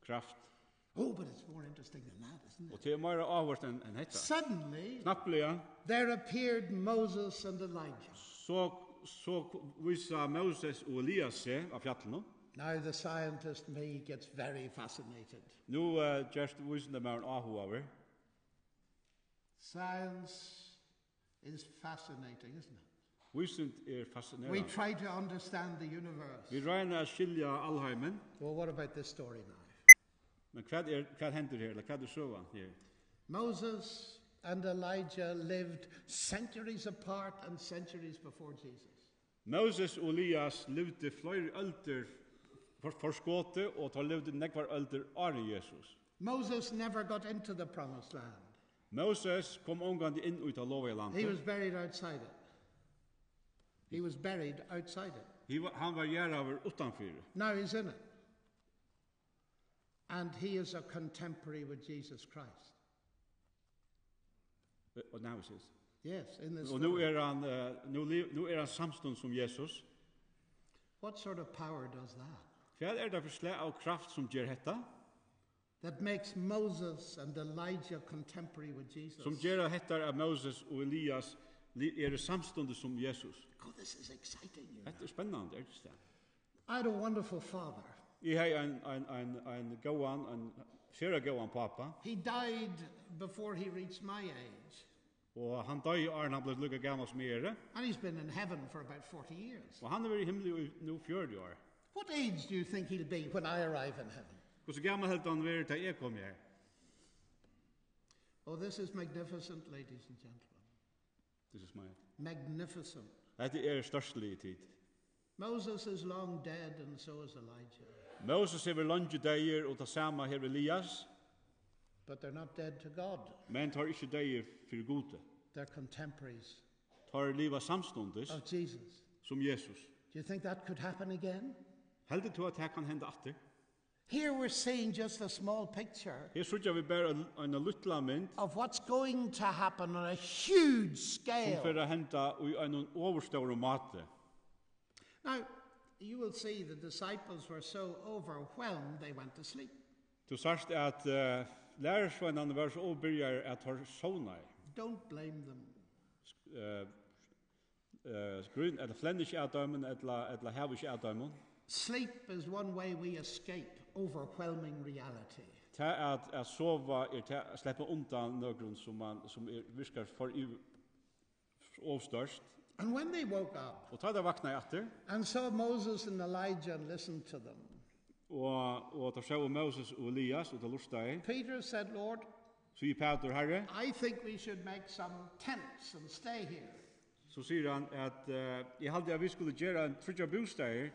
Kraft. Oh, but it's more interesting than that, isn't Og it? det er mer avhørt enn hetta. Suddenly, Knapplega, there appeared Moses and Elijah. så visa Moses og Elias seg av fjallene. Now the scientist me gets very fascinated. Nu just visende mer en avhøver. Science is fascinating, isn't it? Visend We fascinerende. try to understand the universe. Vi regner å skilja allheimen, Well, what about this story now? men hva hender her, eller hva søvan her? Moses and Elijah lived centuries apart and centuries before Jesus. Moses og Elias levde flere ølter for skåte, og de levde nekvar ølter av Jesus. Moses never got into the promised land. Moses kom omgående inn ut av lova i He landet. was buried outside it. He was buried outside it. Han var gjeraver utanfyr. Now he's in it. And he is a contemporary with Jesus Christ. Og now is it. Yes, in this Og nu story. han nu han samstund som Jesus. What sort of power does that? Hva det for slag av kraft som gjør hetta? That makes Moses and Elijah contemporary with Jesus. Som gjør hetta av Moses og Elias samstunde som Jesus. Oh, this is exciting. You know. Dette spennende, ikke det? I had a wonderful father. Jeg har en gåan, en skjera gåan pappa, He died before he reached my age. og han døg han ble lukka gammal som er, And he's been in heaven for about 40 years. og han har vært i himmelen i nu 40 år. What age do you think he'll be when I arrive in heaven? Hvordan gammal helt han vært da jeg kom her? Oh, this is magnificent, ladies and gentlemen. This is my... Magnificent. Dette størstelig tid. Moses is long dead, and so is Elijah. Moses hever lunge deir, og ta sama hever Elias, But they're not dead to God. men tar ikke deir for gode. They're contemporaries Tar liva samstundes of Jesus. som Jesus. Do you think that could happen again? Heldig til at det kan hende atter. Here we're seeing just a small picture Her sutja vi bare en luttla mynd of what's going to happen on a huge som scale. fyrir a henda i en overstående mate. Now, you will see the disciples were so overwhelmed they went to sleep. Du sarst at lærersvennerne var så overbyrjar at har sovna Don't blame them. grunn, eller flennisk at dømen, eller hevisk at dømen. Sleep is one way we escape overwhelming reality. Ta at sova ta sleppa undan nøgrun som virkar for overstørst. And when they woke up Og ta da vakna i atter, and saw Moses and Elijah and listened to them, og ta sjå Moses og Elias, og ta lustai, Peter said, Lord, så i Peter herre, I think we should make some tents and stay here. så sier han at jeg halde at vi skulle gjøre en trudja bostad.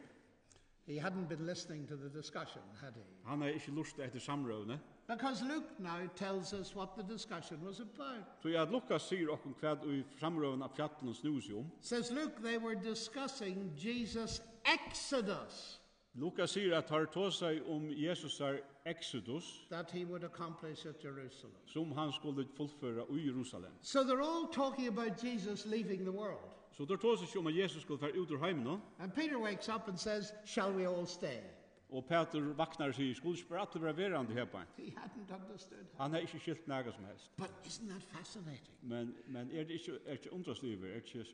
He hadn't been listening to the discussion, had he? Han har ikke lustet etter samrådene. Because Luke now tells us what the discussion was about. Så at Lukas sier okkur hva i samrådene av fjattelen snus om. Says Luke, they were discussing Jesus' exodus Lukas sier at har tå seg om Jesus exodus, that he would accomplish at Jerusalem. som han skulle fullføre i Jerusalem. So they're all talking about Jesus leaving the world. Så der tå seg om at Jesus skulle fære ut ur heimen nå, And Peter wakes up and says, shall we all stay? og Peter vaknar og sier, skulle spørre at det var verande her på. He hadn't understood. Han har ikke skilt næga som helst. But isn't that fascinating? Men det ikke undrasliver, ikke...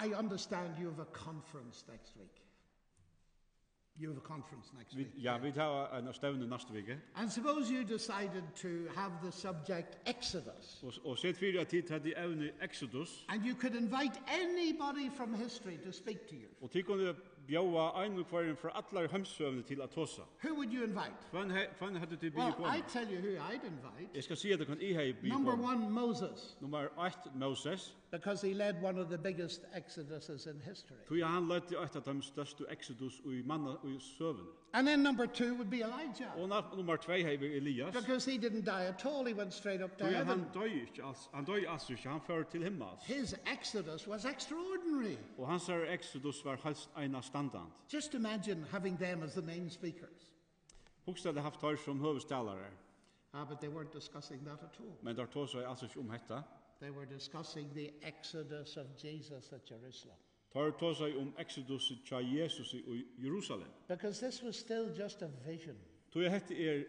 I understand you have a conference next week. You have a conference next week. Ja, vi tar en stevne næste vike. And suppose you decided to have the subject Exodus. Og sett fyrir at tid hadde evne Exodus, And you could invite anybody from history to speak to you. og tid kunne bjóa ein og kvarin fra allar heimsøvne til at tosa. Who would you invite? Fann hadde du Well, bygge I tell you who I'd invite. Jeg skal si at kan I hei bygge. Number 1, Moses, Nummer 1 Moses. because he led one of the biggest exoduses in history. Tui han lette eitt av de største exodus og manna og søvn. And then number 2 would be Elijah, Og nummer 2 hei Elias. because he didn't die at all. He went straight up to Tui heaven. han døy ikke, han døy altså ikke, han fører til himmels. His exodus was extraordinary. Og hans exodus var helst eina standant. Just imagine having them as the main speakers. Bokstavlig haft tar som høvestalare, But they weren't discussing that at all. men der tås altså ikke hetta. They were discussing the exodus of Jesus at Jerusalem. Tar tås exodus tja Jesus i Jerusalem. Because this was still just a vision. Tui hette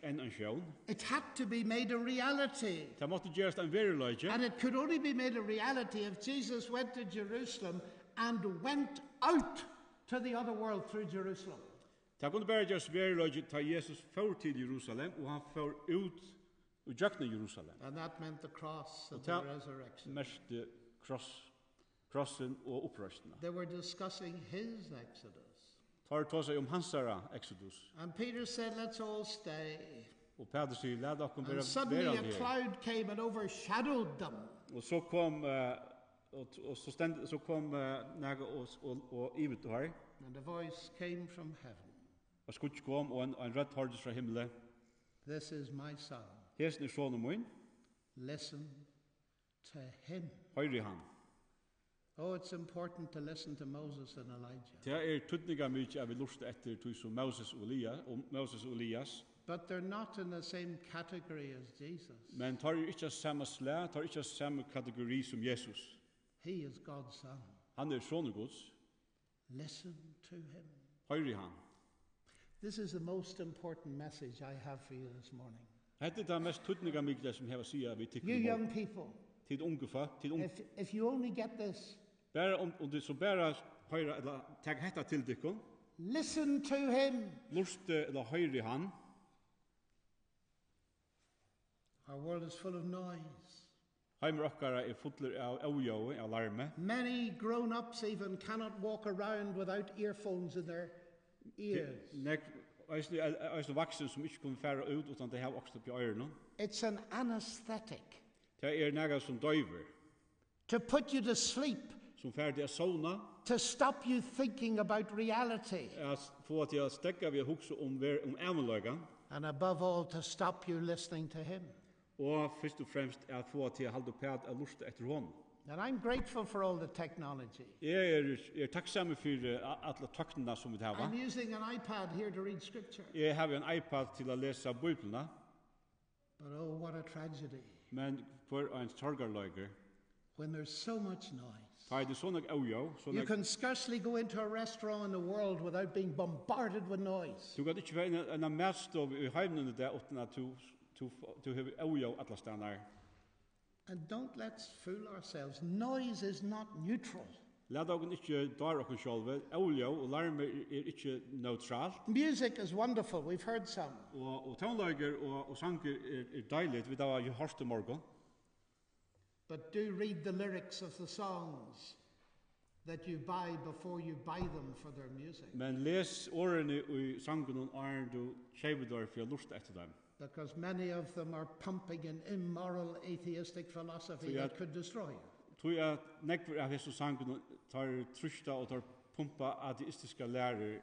en ansjón. It had to be made a reality. Det måtte gerast en veruleiki. And it could only be made a reality if Jesus went to Jerusalem and went out to the other world through Jerusalem. Det kunne bare gerast veruleiki ta Jesus fór til Jerusalem og han fór ut og jökna Jerusalem. And that meant the cross and the ta- resurrection. Meste krossen og upprøstna. They were discussing his exodus. Tar tås hansara exodus. And Peter said, let's all stay. Og Peter sier, lad okkom And vera suddenly a verandi her. cloud came and overshadowed them. Og så kom og så kom naga og ivet her. And a voice came from heaven. Og skutsk kom og en rødt hørdes fra himmelen. This is my son. Hesen sonen min, Listen to him. høyre han. Oh, it's important to listen to Moses and Elijah. Det tydninga mykje av vi lusta etter tog som Moses og Elias. But they're not in the same category as Jesus. Men tar ikke samme slag, tar ikke samme kategori som Jesus. He is God's son. Han sonen Guds, Listen to him. høyre han. This is the most important message I have for you this morning. Hette det mest tydninga mykje som heva sia vi You tykker young people, til unge folk, til unge. if you only get this, Bara om det så bara høyre, eller tag hetta til dykkon, listen to him. luste eller høyre han. Our world is full of noise. Heimur okkara fuller av aujói, av larme. Many grown-ups even cannot walk around without earphones in their ears. Eisne vaksen som ikke kunne færa ut utan det har også på øyrene. It's an anesthetic Det nega som døyver, to put you to sleep, som færdig av sovna, to stop you thinking about reality, at få til å stekka vi hugsa om emeløyga, and above all, to stop you listening to him. og først og fremst at få til å halde pæt av lusta etter hånd. And I'm grateful for all the technology. Jeg takksamme for alle tøknene som vi har. I'm using an iPad here to read scripture. Jeg har en iPad til å lese Bibelene, But oh, what a tragedy men for en sorgarløyger, when there's so much noise. tar det sånne aujå, You can scarcely go into a restaurant in the world without being bombarded with noise. du kan ikke være en matstov i heimene der uten at du har aujå alle stener. And don't let's fool ourselves. Noise is not neutral. Lad okken ikke drar okken sjálve, aujå og larme ikke neutral, Music is wonderful. We've heard some. og tonløyger og sanger deiligt, vi da har hørt i morgen. But do read the lyrics of the songs that you buy before you buy them for their music. Men les årene i sangen og er du kjeivedør for å lusta etter dem. Because many of them are pumping an immoral atheistic philosophy So that could destroy you. Tror at nekver av hese sangen tar trusta og tar pumpa ateistiska lærer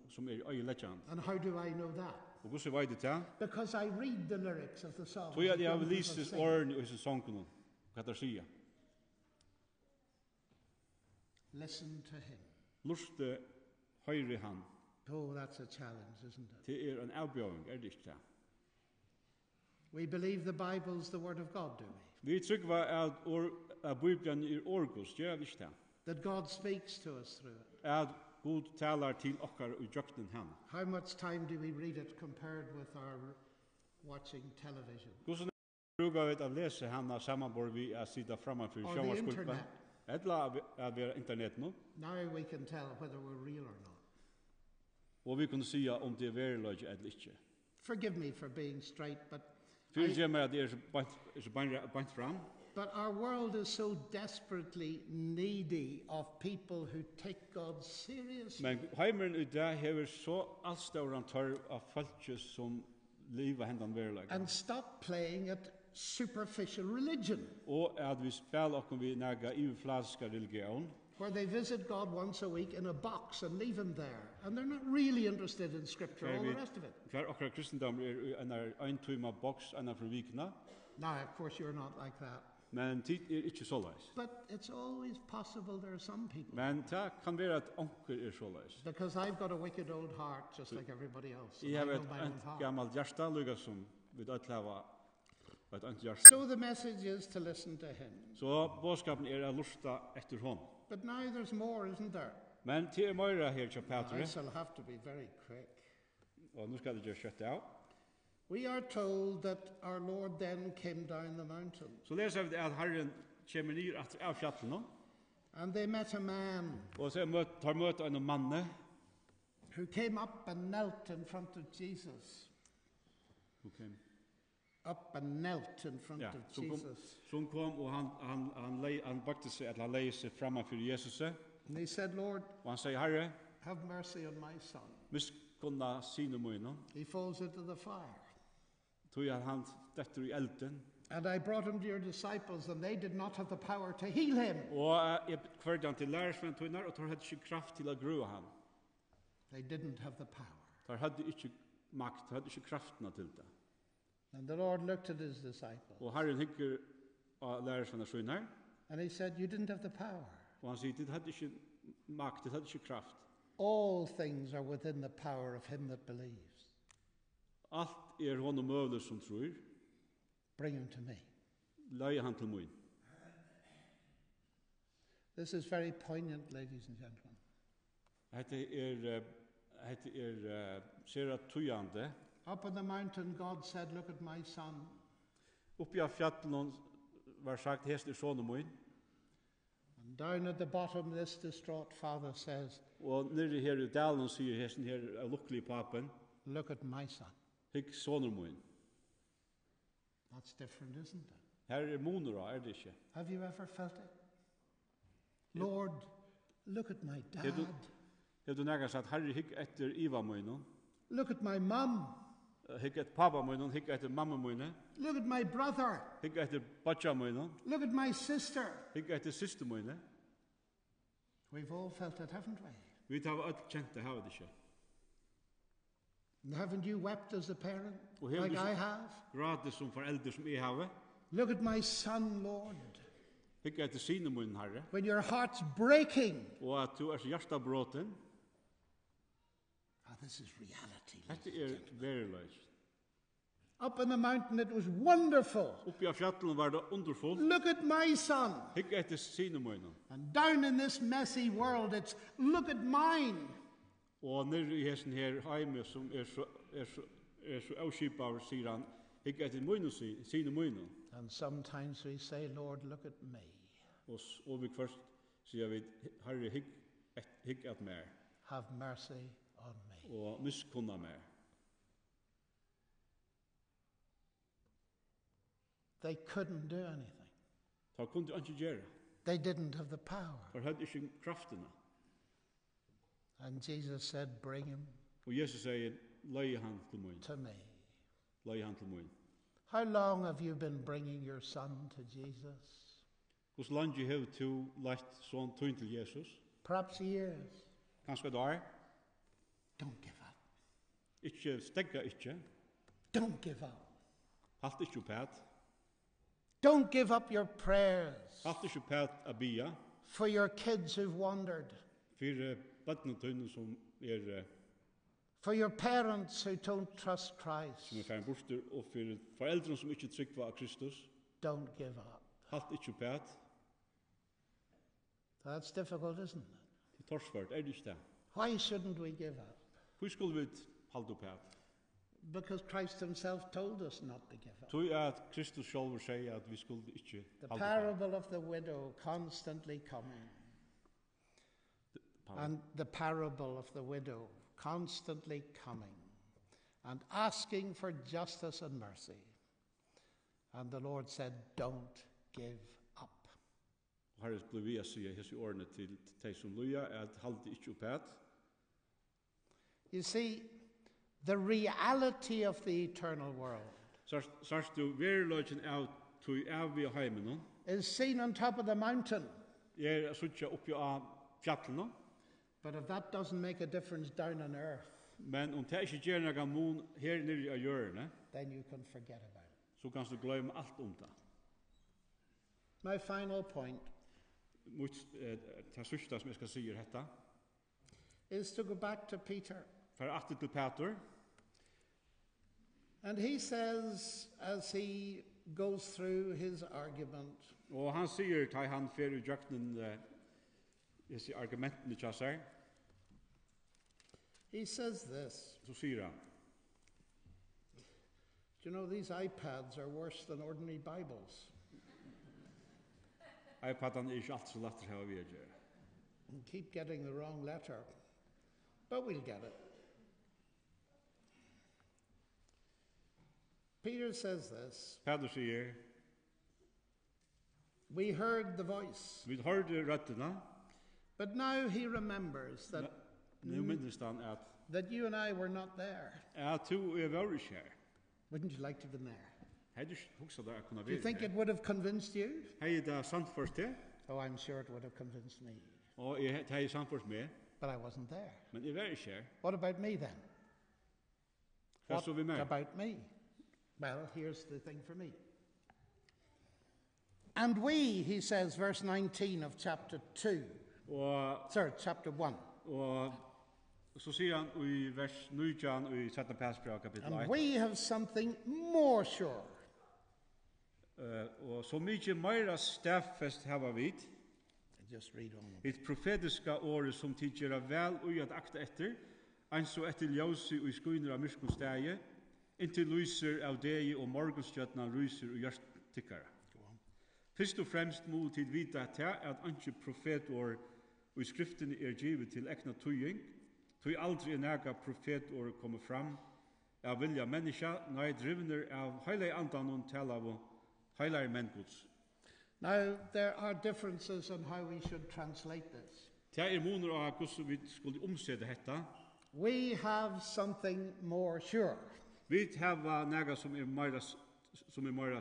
som i legend. And how do I know that? Og hvordan veit det til? Because I read the lyrics of the songs. Tror at that jeg har young people lyst sing. årene i hese sangen, hva det sier. Listen to him. Luste høyre han, Oh, that's a challenge, isn't it? det en avbjøring, det ikke det? We believe the Bible's the Word of God, do we? Vi tryggva at Bibelen Orgus, gjør det ikke det? That God speaks to us through it. At God talar til okkar og jöknen han. How much time do we read it compared with our watching television? Hvordan brukar vi at lese hana samanbor vi at sida framan for Or the sjómarskulpa? internet. Etla at vi er internet nå. Now we can tell whether we're real or not. Og vi kunne sia om det er veriløg eller ikke. Forgive me for being straight, but Fyrir meg at det er så bant fram. But our world is so desperately needy of people who take God seriously. Men heimeren i dag hever så allstauran tørv av folk som liva hendan verulega. And stop playing at superficial religion, Og at vi spela okkom vi naga yverfladiska religion, where they visit God once a week in a box and leave him there. And they're not really interested in Scripture, all the rest of it. hver okkara kristendom i ein tøyma boks anna for vikna, Now, of course, you're not like that. men tid ikkje såleis. But it's always possible there are some people. Men det kan være at onker såleis. Because I've got a wicked old heart, just like everybody else. Jeg and I har know my own heart. gammalt hjärsta, lukka som vi hava et annet hjärsta. So the message is to listen to him. Så bådskapen a lusta etter hon. But now there's more, isn't there? Men til meira her til I Petre, shall have to be very quick. og nu skal det gjøre kjøtt av. We are told that our Lord then came down the mountain, Så leser vi at Herren kommer ned av fjallet, and they met a man og så tar møte en manne, who came up and knelt in front of Jesus. Up and knelt in front ja, of som Jesus. kom, og han bakte seg, eller han leie seg framme for Jesus, And he said, Lord, og han sier, Herre, have mercy on my son. miskunna sine møyne, He falls into the fire. tog han detter i elden, And I brought him to your disciples, and they did not have the power to heal him. og jeg kvarde han til lærersvenn tøyner, og tar hadde ikke kraft til å grua han. They didn't have the power. Tar hadde ikke makt, hadde ikke kraften til det. And the Lord looked at his disciples, Og Herren hikker av lærersvenn tøyner, and he said, you didn't have the power. og han sier, det hadde ikke makt, det hadde ikke kraft. All things are within the power of him that believes. Alt honom møvler som tror, Bring him to me. leie han til møyn. This is very poignant, ladies and gentlemen. Hette sera tøyande. Up on the mountain, God said, look at my son. Oppi av fjallen var sagt, hest sonen møyn. And down at the bottom, this distraught father says, Og nere her i dalen sier hesten her er lukkelig papen, look at my son. hikk sonen møyn. That's different, isn't it? Her moner av, det ikke? Have you ever felt it? Lord, look at my dad. Har du nærmest sagt, Herre, hikk etter Iva møyne, Look at my mum. hikk etter pappa møyne, hikk etter mamma møyne, Look at my brother. hikk etter badja møyne, Look at my sister. hikk etter siste møyne. We've all felt it, haven't we? Vi tar alt kjente, har det ikke. And haven't you wept as a parent, Og har like du I have? gratis som forelder som jeg har, Look at my son, Lord. hikk etter sine møyne, Herre, When your heart's breaking. og at du så hjertabråten, This is reality. dette veriløys. Up on the mountain, it was wonderful. Oppi av fjallen var det underfullt, Look at my son. hikk etter sine møyne. And down in this messy world, it's look at mine. Og nere i hesten her heime som så avskipaver, sier han, hikk etter møyne, sine møyne. And sometimes we say, Lord, look at me. Og vi først sier vi, Herre, hikk at mer, Have mercy on me. og miskunna mer. They couldn't do anything. Ta kunne du ikke gjøre. They didn't have the power. For hadde ikke kraftina. And Jesus said, bring him Og Jesus sier, leie han til møyen. to me. Leie han til møyen. How long have you been bringing your son to Jesus? Hvordan landet har du lagt sånn tøyn til Jesus? Perhaps years. Kanskje der? Don't give up. Ikke stegga ikke. Don't give up. Halt ikke oppæt. Don't give up your prayers Halt ikke oppæt a bia. for your kids who've wandered, For badnetøyne som for your parents who don't trust som Christ. færen borster, og for foreldre som ikke trykker av Kristus. Don't give up. Halt ikke oppæt. That's difficult, isn't it? Det torsført, det ikke det? Why shouldn't we give up? Hvor skulle vi halde oppæt? Because Christ himself told us not to give up. Tog at Kristus selv sier at vi skulle ikke The halde oppæt. parable of the widow constantly coming. And the parable of the widow constantly coming and asking for justice and mercy. And the Lord said, don't give up. Herres blev vi å si hese ordene til de som luja, at halte ikke opp et. You see, the reality of the eternal world Sars du verløgjen av tog evige heimen, is seen on top of the mountain. Suttja oppi av fjallene, But if that doesn't make a difference down on earth, men om det ikke gjør noe mon her nere av hjørne, then you can forget about it. så kan du glemme alt om det. My final point Det sørste som jeg skal si dette, is to go back to Peter. for atter til Peter, And he says, as he goes through his argument, og han sier til han fer i jøknen disse argumentene til seg, he says this. så sier han, Do you know these iPads are worse than ordinary Bibles? iPaden ikke alt så lett å ha vi å gjøre. We keep getting the wrong letter, but we'll get it. Peter says this. Peter sier, We heard the voice, vi hørte røttene, but now he remembers nu minnes han that you and I were not there. at to var ikke her. Wouldn't you like to have been there? Hei du hugsa det kunne Do you think være it would have convinced you? Hei det sant først det, Oh, I'm sure it would have convinced me, og jeg hei sant først med, but I wasn't there. men jeg var ikke her. What about me then? Hva så vi med? About me? Well, here's the thing for me. And we, he says, verse 19 of chapter 2, chapter 1. Og så sier han i vers 19 i 17. Petersbrev kapittel 1. And we have something more sure. Og så mykje meira stedfest hava vid, Just read on. et profetiska året som tidgjera vel ui at akta etter, så etter ljósi og skuiner av myrskonstegje, inntil lyser av degi og morgenstjøtna ryser og hjertikkara. Først og fremst må tid vita at anki profetår og i skriftene givet til ekna tøying, tøy aldri nega profetår kommer fram av vilja menneska, nei drivner av heilei andan og tala av heilei menngods. Now, there are differences on how we should translate this. Det moner av hvordan vi skulle omsette dette. We have something more sure. Vi har nega som meira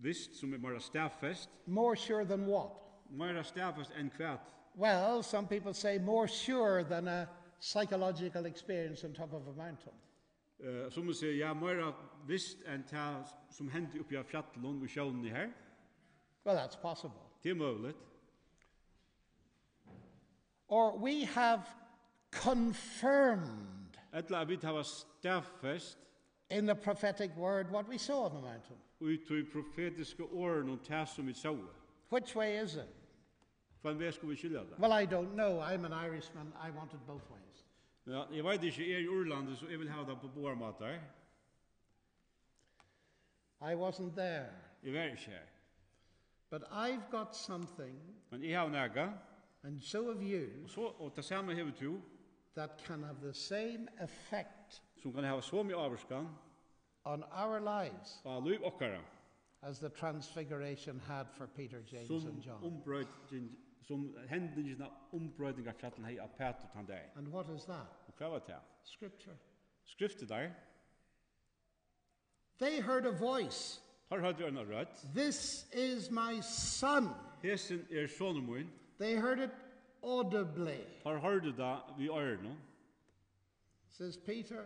visst, som meira stafest. More sure than what? Meira stafest enn kvært. Well, some people say more sure than a psychological experience on top of a mountain. Som man sier, ja, meira visst enn det som hendte oppi av fjallon og sjålen her. Well, that's possible. Det er mulig. Or we have confirmed Etla vi har stafest in the prophetic word what we saw on the mountain. ut i profetiske åren og det som vi så. Which way is it? Hva vei skal vi skilja det? Well, I don't know. I'm an Irishman. I want it both ways. Ja, jeg vet ikke, jeg er i Urlandet, så jeg vil ha det på bårmater. I wasn't there. Jeg var ikke her. But I've got something, Men jeg har nega, and so have you, og det samme hever du, that can have the same effect som kan ha så mye avskan on our lives av liv okkara, as the transfiguration had for Peter, James, and John. som hendingene ombrøydning av fjallen hei av Peter tann dag. And what is that? Og hva var det? Scripture. Skriftet der, They heard a voice. har hadde en rødt, This is my son. hesen sonen min, They heard it audibly. har hørte det vi ørene, Says Peter,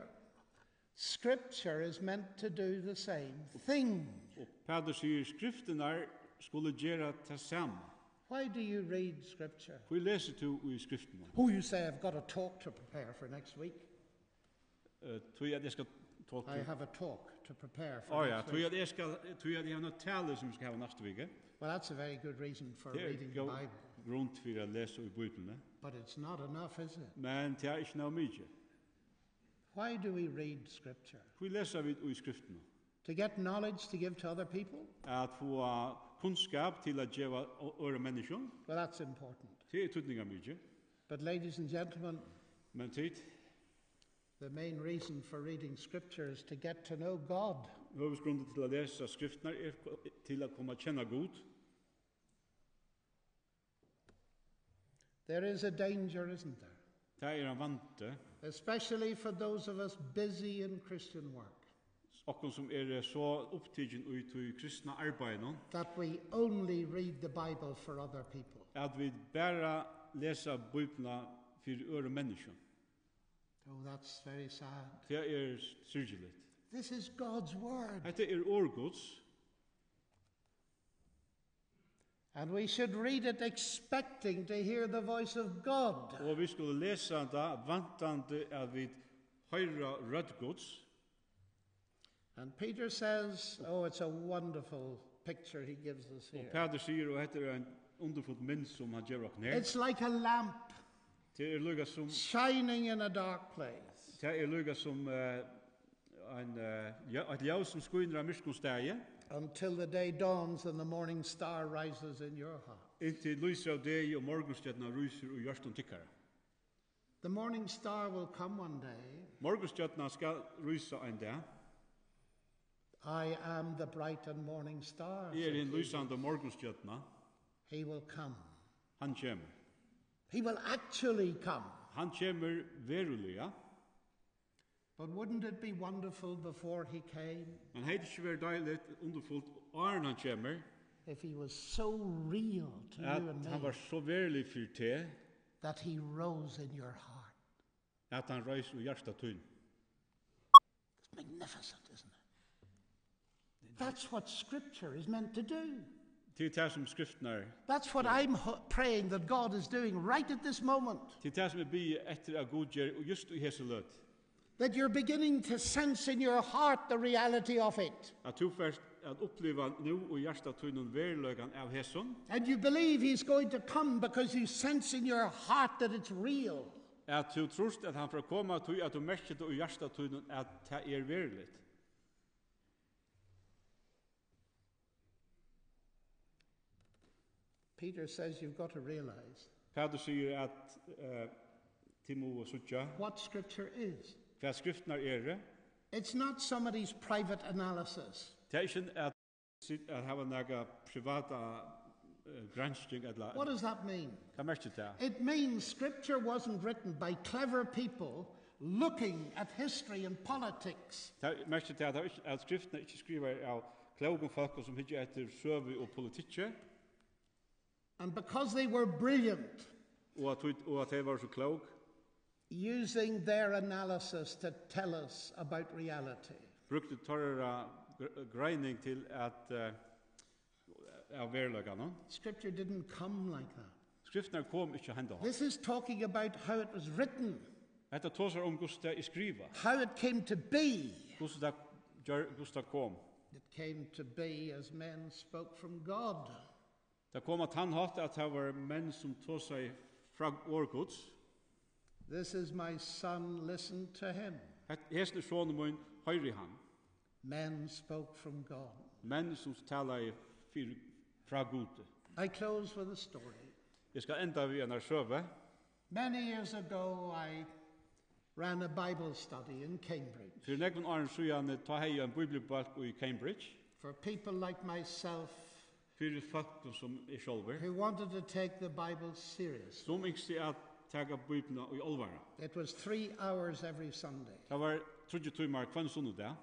Scripture is meant to do the same thing. og Peter sier skriften der skulle gjøre det samme. Why do you read Scripture? Hvor leser du i skriften? Oh, you say I've got a talk to prepare for next week. Tror jeg skal tolke. I have a talk to prepare for Ja, next tror week. jeg har noe tale som skal ha næste vike. Well, that's a very good reason for Det reading the er Bible. grunn for å lese i Bibelen. But it's not enough, is it? Men det er ikke noe mye. Why do we read Scripture? Hvor leser vi i skriften? To get knowledge to give to other people? At få kunnskap til å gjøre øre mennesker. Well, that's important. Det er tydning av mye. But ladies and gentlemen, Men tid, the main reason for reading Scripture is to get to know God. Høvesgrunden til å lese skriftene til å komme kjenne god. There is a danger, isn't there? Det en vante. Especially for those of us busy in Christian work. Okkon som så opptidgen ut i kristna arbeidene. That we only read the Bible for other people. At vi bare leser Bibelen for øre mennesker. Oh, that's very sad. Det syrgelig. This is God's word. Dette årgods. And we should read it expecting to hear the voice of God. Og vi skulle lese det vantande at vi høyre rødgods. And Peter says, oh, it's a wonderful picture he gives us Og here. Peter sier, og dette en underfullt mynd som han gjør oss ned. It's like a lamp Det lukka som, shining in a dark place. det lukka som et ljus som skuiner av myrskonstegje. Until the day dawns and the morning star rises in your heart. Inntil lyser av deg og morgenstjøtna ryser og gjørst tikkara. The morning star will come one day. Morgenstjøtna skal rysa en dag. I am the bright and morning star. En said Jesus. lysande morgenstjøtna. He will come. Han kommer. He will actually come. Han kommer verulega. But wouldn't it be wonderful before he came Men heit ikke vært deilig underfullt åren han kommer. if he was so real to At you and han me var så verulig for te. that he rose in your heart? At han reis og hjärsta tun. It's magnificent, isn't it? That's what Scripture is meant to do. Til det som skriftene That's what I'm praying that God is doing right at this moment. Til det som bygget etter av godgjør og just i hese løt. That you're beginning to sense in your heart the reality of it. At du først at oppleva nu og hjärsta tun og verløgan av heson. And you believe he's going to come because you sense in your heart that it's real. At du trost at han får komme til at du merket og hjärsta tun at det verligt. Peter says you've got to realize Peter sier at Timo og Sutja, what Scripture is. hva skriftene It's not somebody's private analysis. det ikke at hava naga privata gransking eller What does that mean? hva merket det? It means Scripture wasn't written by clever people looking at history and politics. Det merket det at skriftene ikke skriver av klogen folk som hittar etter søve og politikk, And because they were brilliant, og at de var så klog, using their analysis to tell us about reality. brukte torra greining til at av verløgene. Scripture didn't come like that. Skriftene kom ikke henda. This is talking about how it was written, Dette tåser om hvordan det skriva, how it came to be. hvordan det kom. It came to be as men spoke from God. Det kom at han hatt at det var menn som tog seg fra årgods. This is my son, listen to him. Hesne sånne mun høyre han. Men spoke from God. Menn som taler fra gode. I close with a story. Jeg skal enda vi en søve. Many years ago, I ran a Bible study in Cambridge For nekven åren siden ta hei en bibelbalk i Cambridge. for people like myself For folk som sjálver. who wanted to take the Bible seriously. Som ikke at taga bibelna i olvara. It was 3 hours every Sunday, Det var 30 timer kvann sunnudag.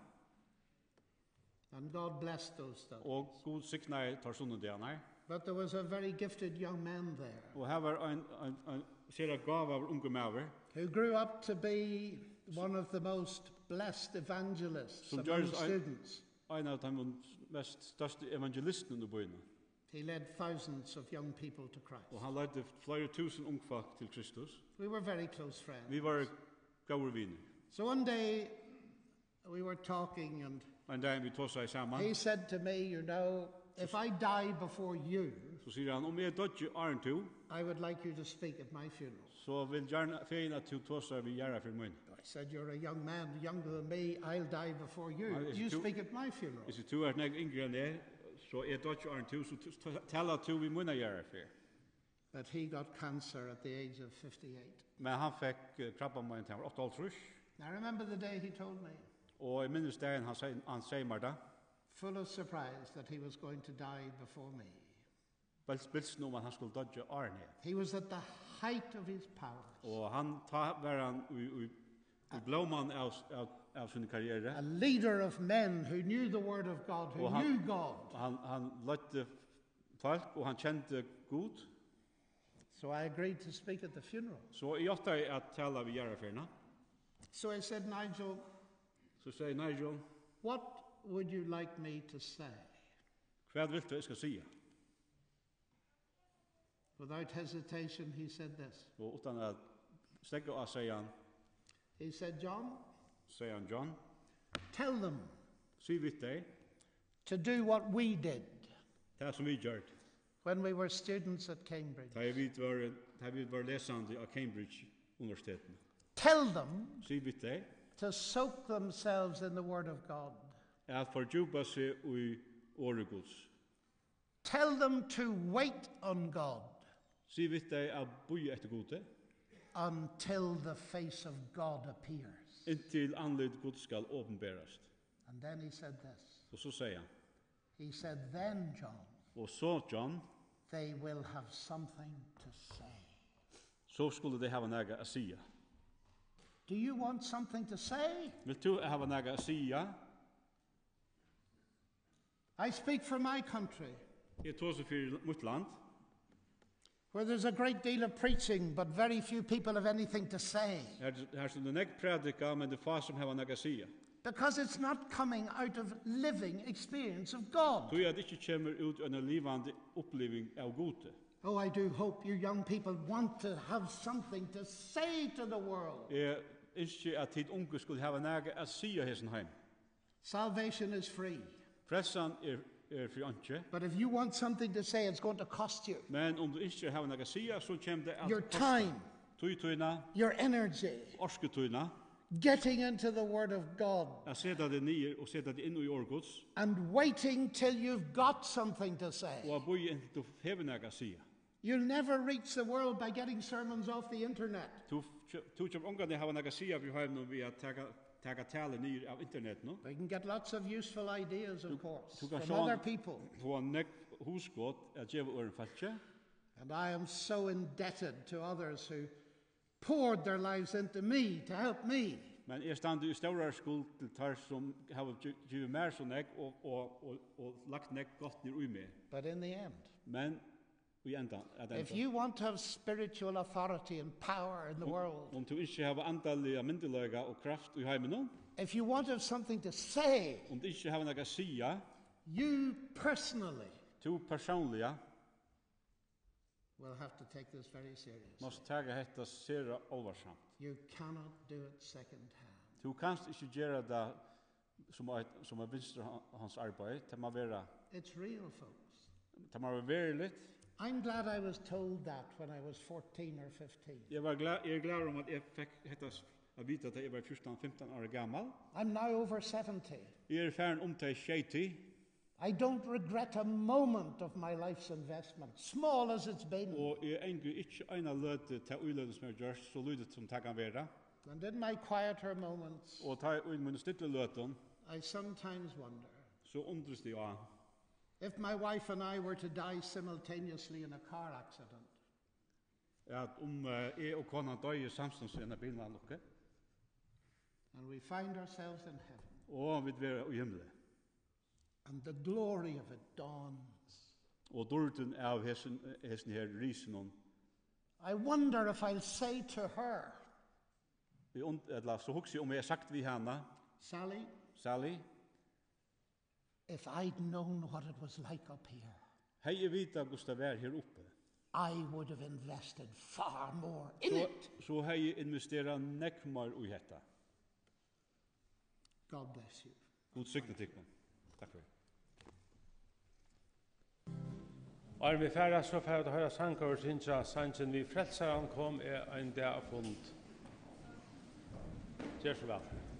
and God blessed those studies. Og god sikna tar sunnudagene. But there was a very gifted young man there Og her var en sera gav av unge maver. who grew up to be one of the most blessed evangelists Som among gjøres students. En av de mest største evangelistene i byen. He led thousands of young people to Christ. Og han leidde flere tusen ungfolk til Kristus. We were very close friends. Vi var gaur viner. So one day we were talking, and En dag vi tog seg sammen, he said to me, you know, if I die before you, så sier han, om jeg dødje Arn to, I would like you to speak at my funeral. så vil gjerne feien at du tog seg vi gjøre for min. I said, you're a young man, younger than me, I'll die before you. Is You it too- speak at my funeral. Hvis du er nek yngre enn jeg, så er dødje Arn to, så taler du vi munna gjøre for. But he got cancer at the age of 58. Men han fikk krabba meg til han var 8,5. I remember the day he told me. Og I minnes dagen han sier meg det. full of surprise that he was going to die before me. Bilsen om at han skulle dodge Arne. He was at the height of his powers. Og han var han i blåmann av sin karriere. A leader of men who knew the word of God, who knew God. Han ledde folk, og han kjente Gud. So I agreed to speak at the funeral. Så jeg åtte at tala vi gjerne. So I said, Nigel, så sier Nigel, what would you like me to say? Hva vil du jeg skal si? Without hesitation, he said this. Og utan at stegge av sier han, He said, John, John, tell them si vidt deg, to do what we did det som vi gjør. when we were students at Cambridge. Da vi var lesende av Cambridge universiteten. Tell them Si vidt deg, to soak themselves in the word of God. at fordjupa seg i året Guds. Tell them to wait on God Si vidt deg at boi etter gode, until the face of God appears. inntil anledd Gud skal åpenberast. And then he said this. Og så sier han, He said, then, John, og så John, they will have something to say. så skulle de hava nega a sia. Do you want something to say? Vil du hava nega a sia? I speak for my country, Jeg tås fyrir mitt land, where there's a great deal of preaching, but very few people have anything to say. her som det nek predika, men det fa som hava nega a sia. Because it's not coming out of living experience of God. Du at ikkje kjemur ut en livande oppleving av gode. Oh, I do hope you young people want to have something to say to the world. Jeg innskje at tid unge skulle hava nega a sia hesen heim. Salvation is free. Pressan fri anke, But if you want something to say, it's going to cost you. men om du innskje hava nega a sia, så kjem det at Your time, Tøytøyna, your energy, orsketøyna, getting into the Word of God, a seta det nyer og seta det inn i årgods, and waiting till you've got something to say. og a boi inntil du hever nega a sia. You'll never reach the world by getting sermons off the internet. Tu kjem ongan de hava nega a sia vi heim vi at taka tale nyer av internet no. We can get lots of useful ideas, of course, Du kan from other sjå people. få nek husgått at djeva øren falskje, And I am so indebted to others who poured their lives into me to help me. men jeg stande i staurar skuld til tar som hava givet mer så nek og lagt nek godt nir ui med. But in the end, Men vi enda, if you want to have spiritual authority and power in the world, om du ikke hava andalige myndelega og kraft i heimen no, if you want to have something to say, om du ikke hava nega sia, you personally tu personliga, will have to take this very seriously. måste taga hetta sera alvarsamt. You cannot do it second hand. Du kanst ikke gjøre det som er vinstra hans arbeid, det må være, It's real, folks. det må være litt. I'm glad I was told that when I was 14 or 15. Jeg er glad om at jeg fikk hetta å vite at jeg var 14-15 år gammal. I'm now over 70. Jeg er færen til 60, I don't regret a moment of my life's investment, small as it's been. og jeg engu ikke eina løte til uilønnes som jeg gjør, så lydet som det kan være. And in my quieter moments, Og ta i min stille løten, I sometimes wonder så undres det av if my wife and I were to die simultaneously in a car accident, at om jeg og kona døy samstånds i en bilmanlukke, and we find ourselves in heaven, og vi være i himmelen. and the glory of it dawns. Og dårten av hesten her risen, I wonder if I'll say to her, så hugsi om jeg har sagt vi hana, Sally, if I'd known what it was like up here, hei jeg vita Gustav er her oppe, I would have invested far more in it. så hei jeg investera nekmar ui hetta. God bless you. God sykne tikkum. Takk for det. Og vi færre så færre å høre sanger og synsja sangen vi frelseren kom en dag av fund. Gjør så vel.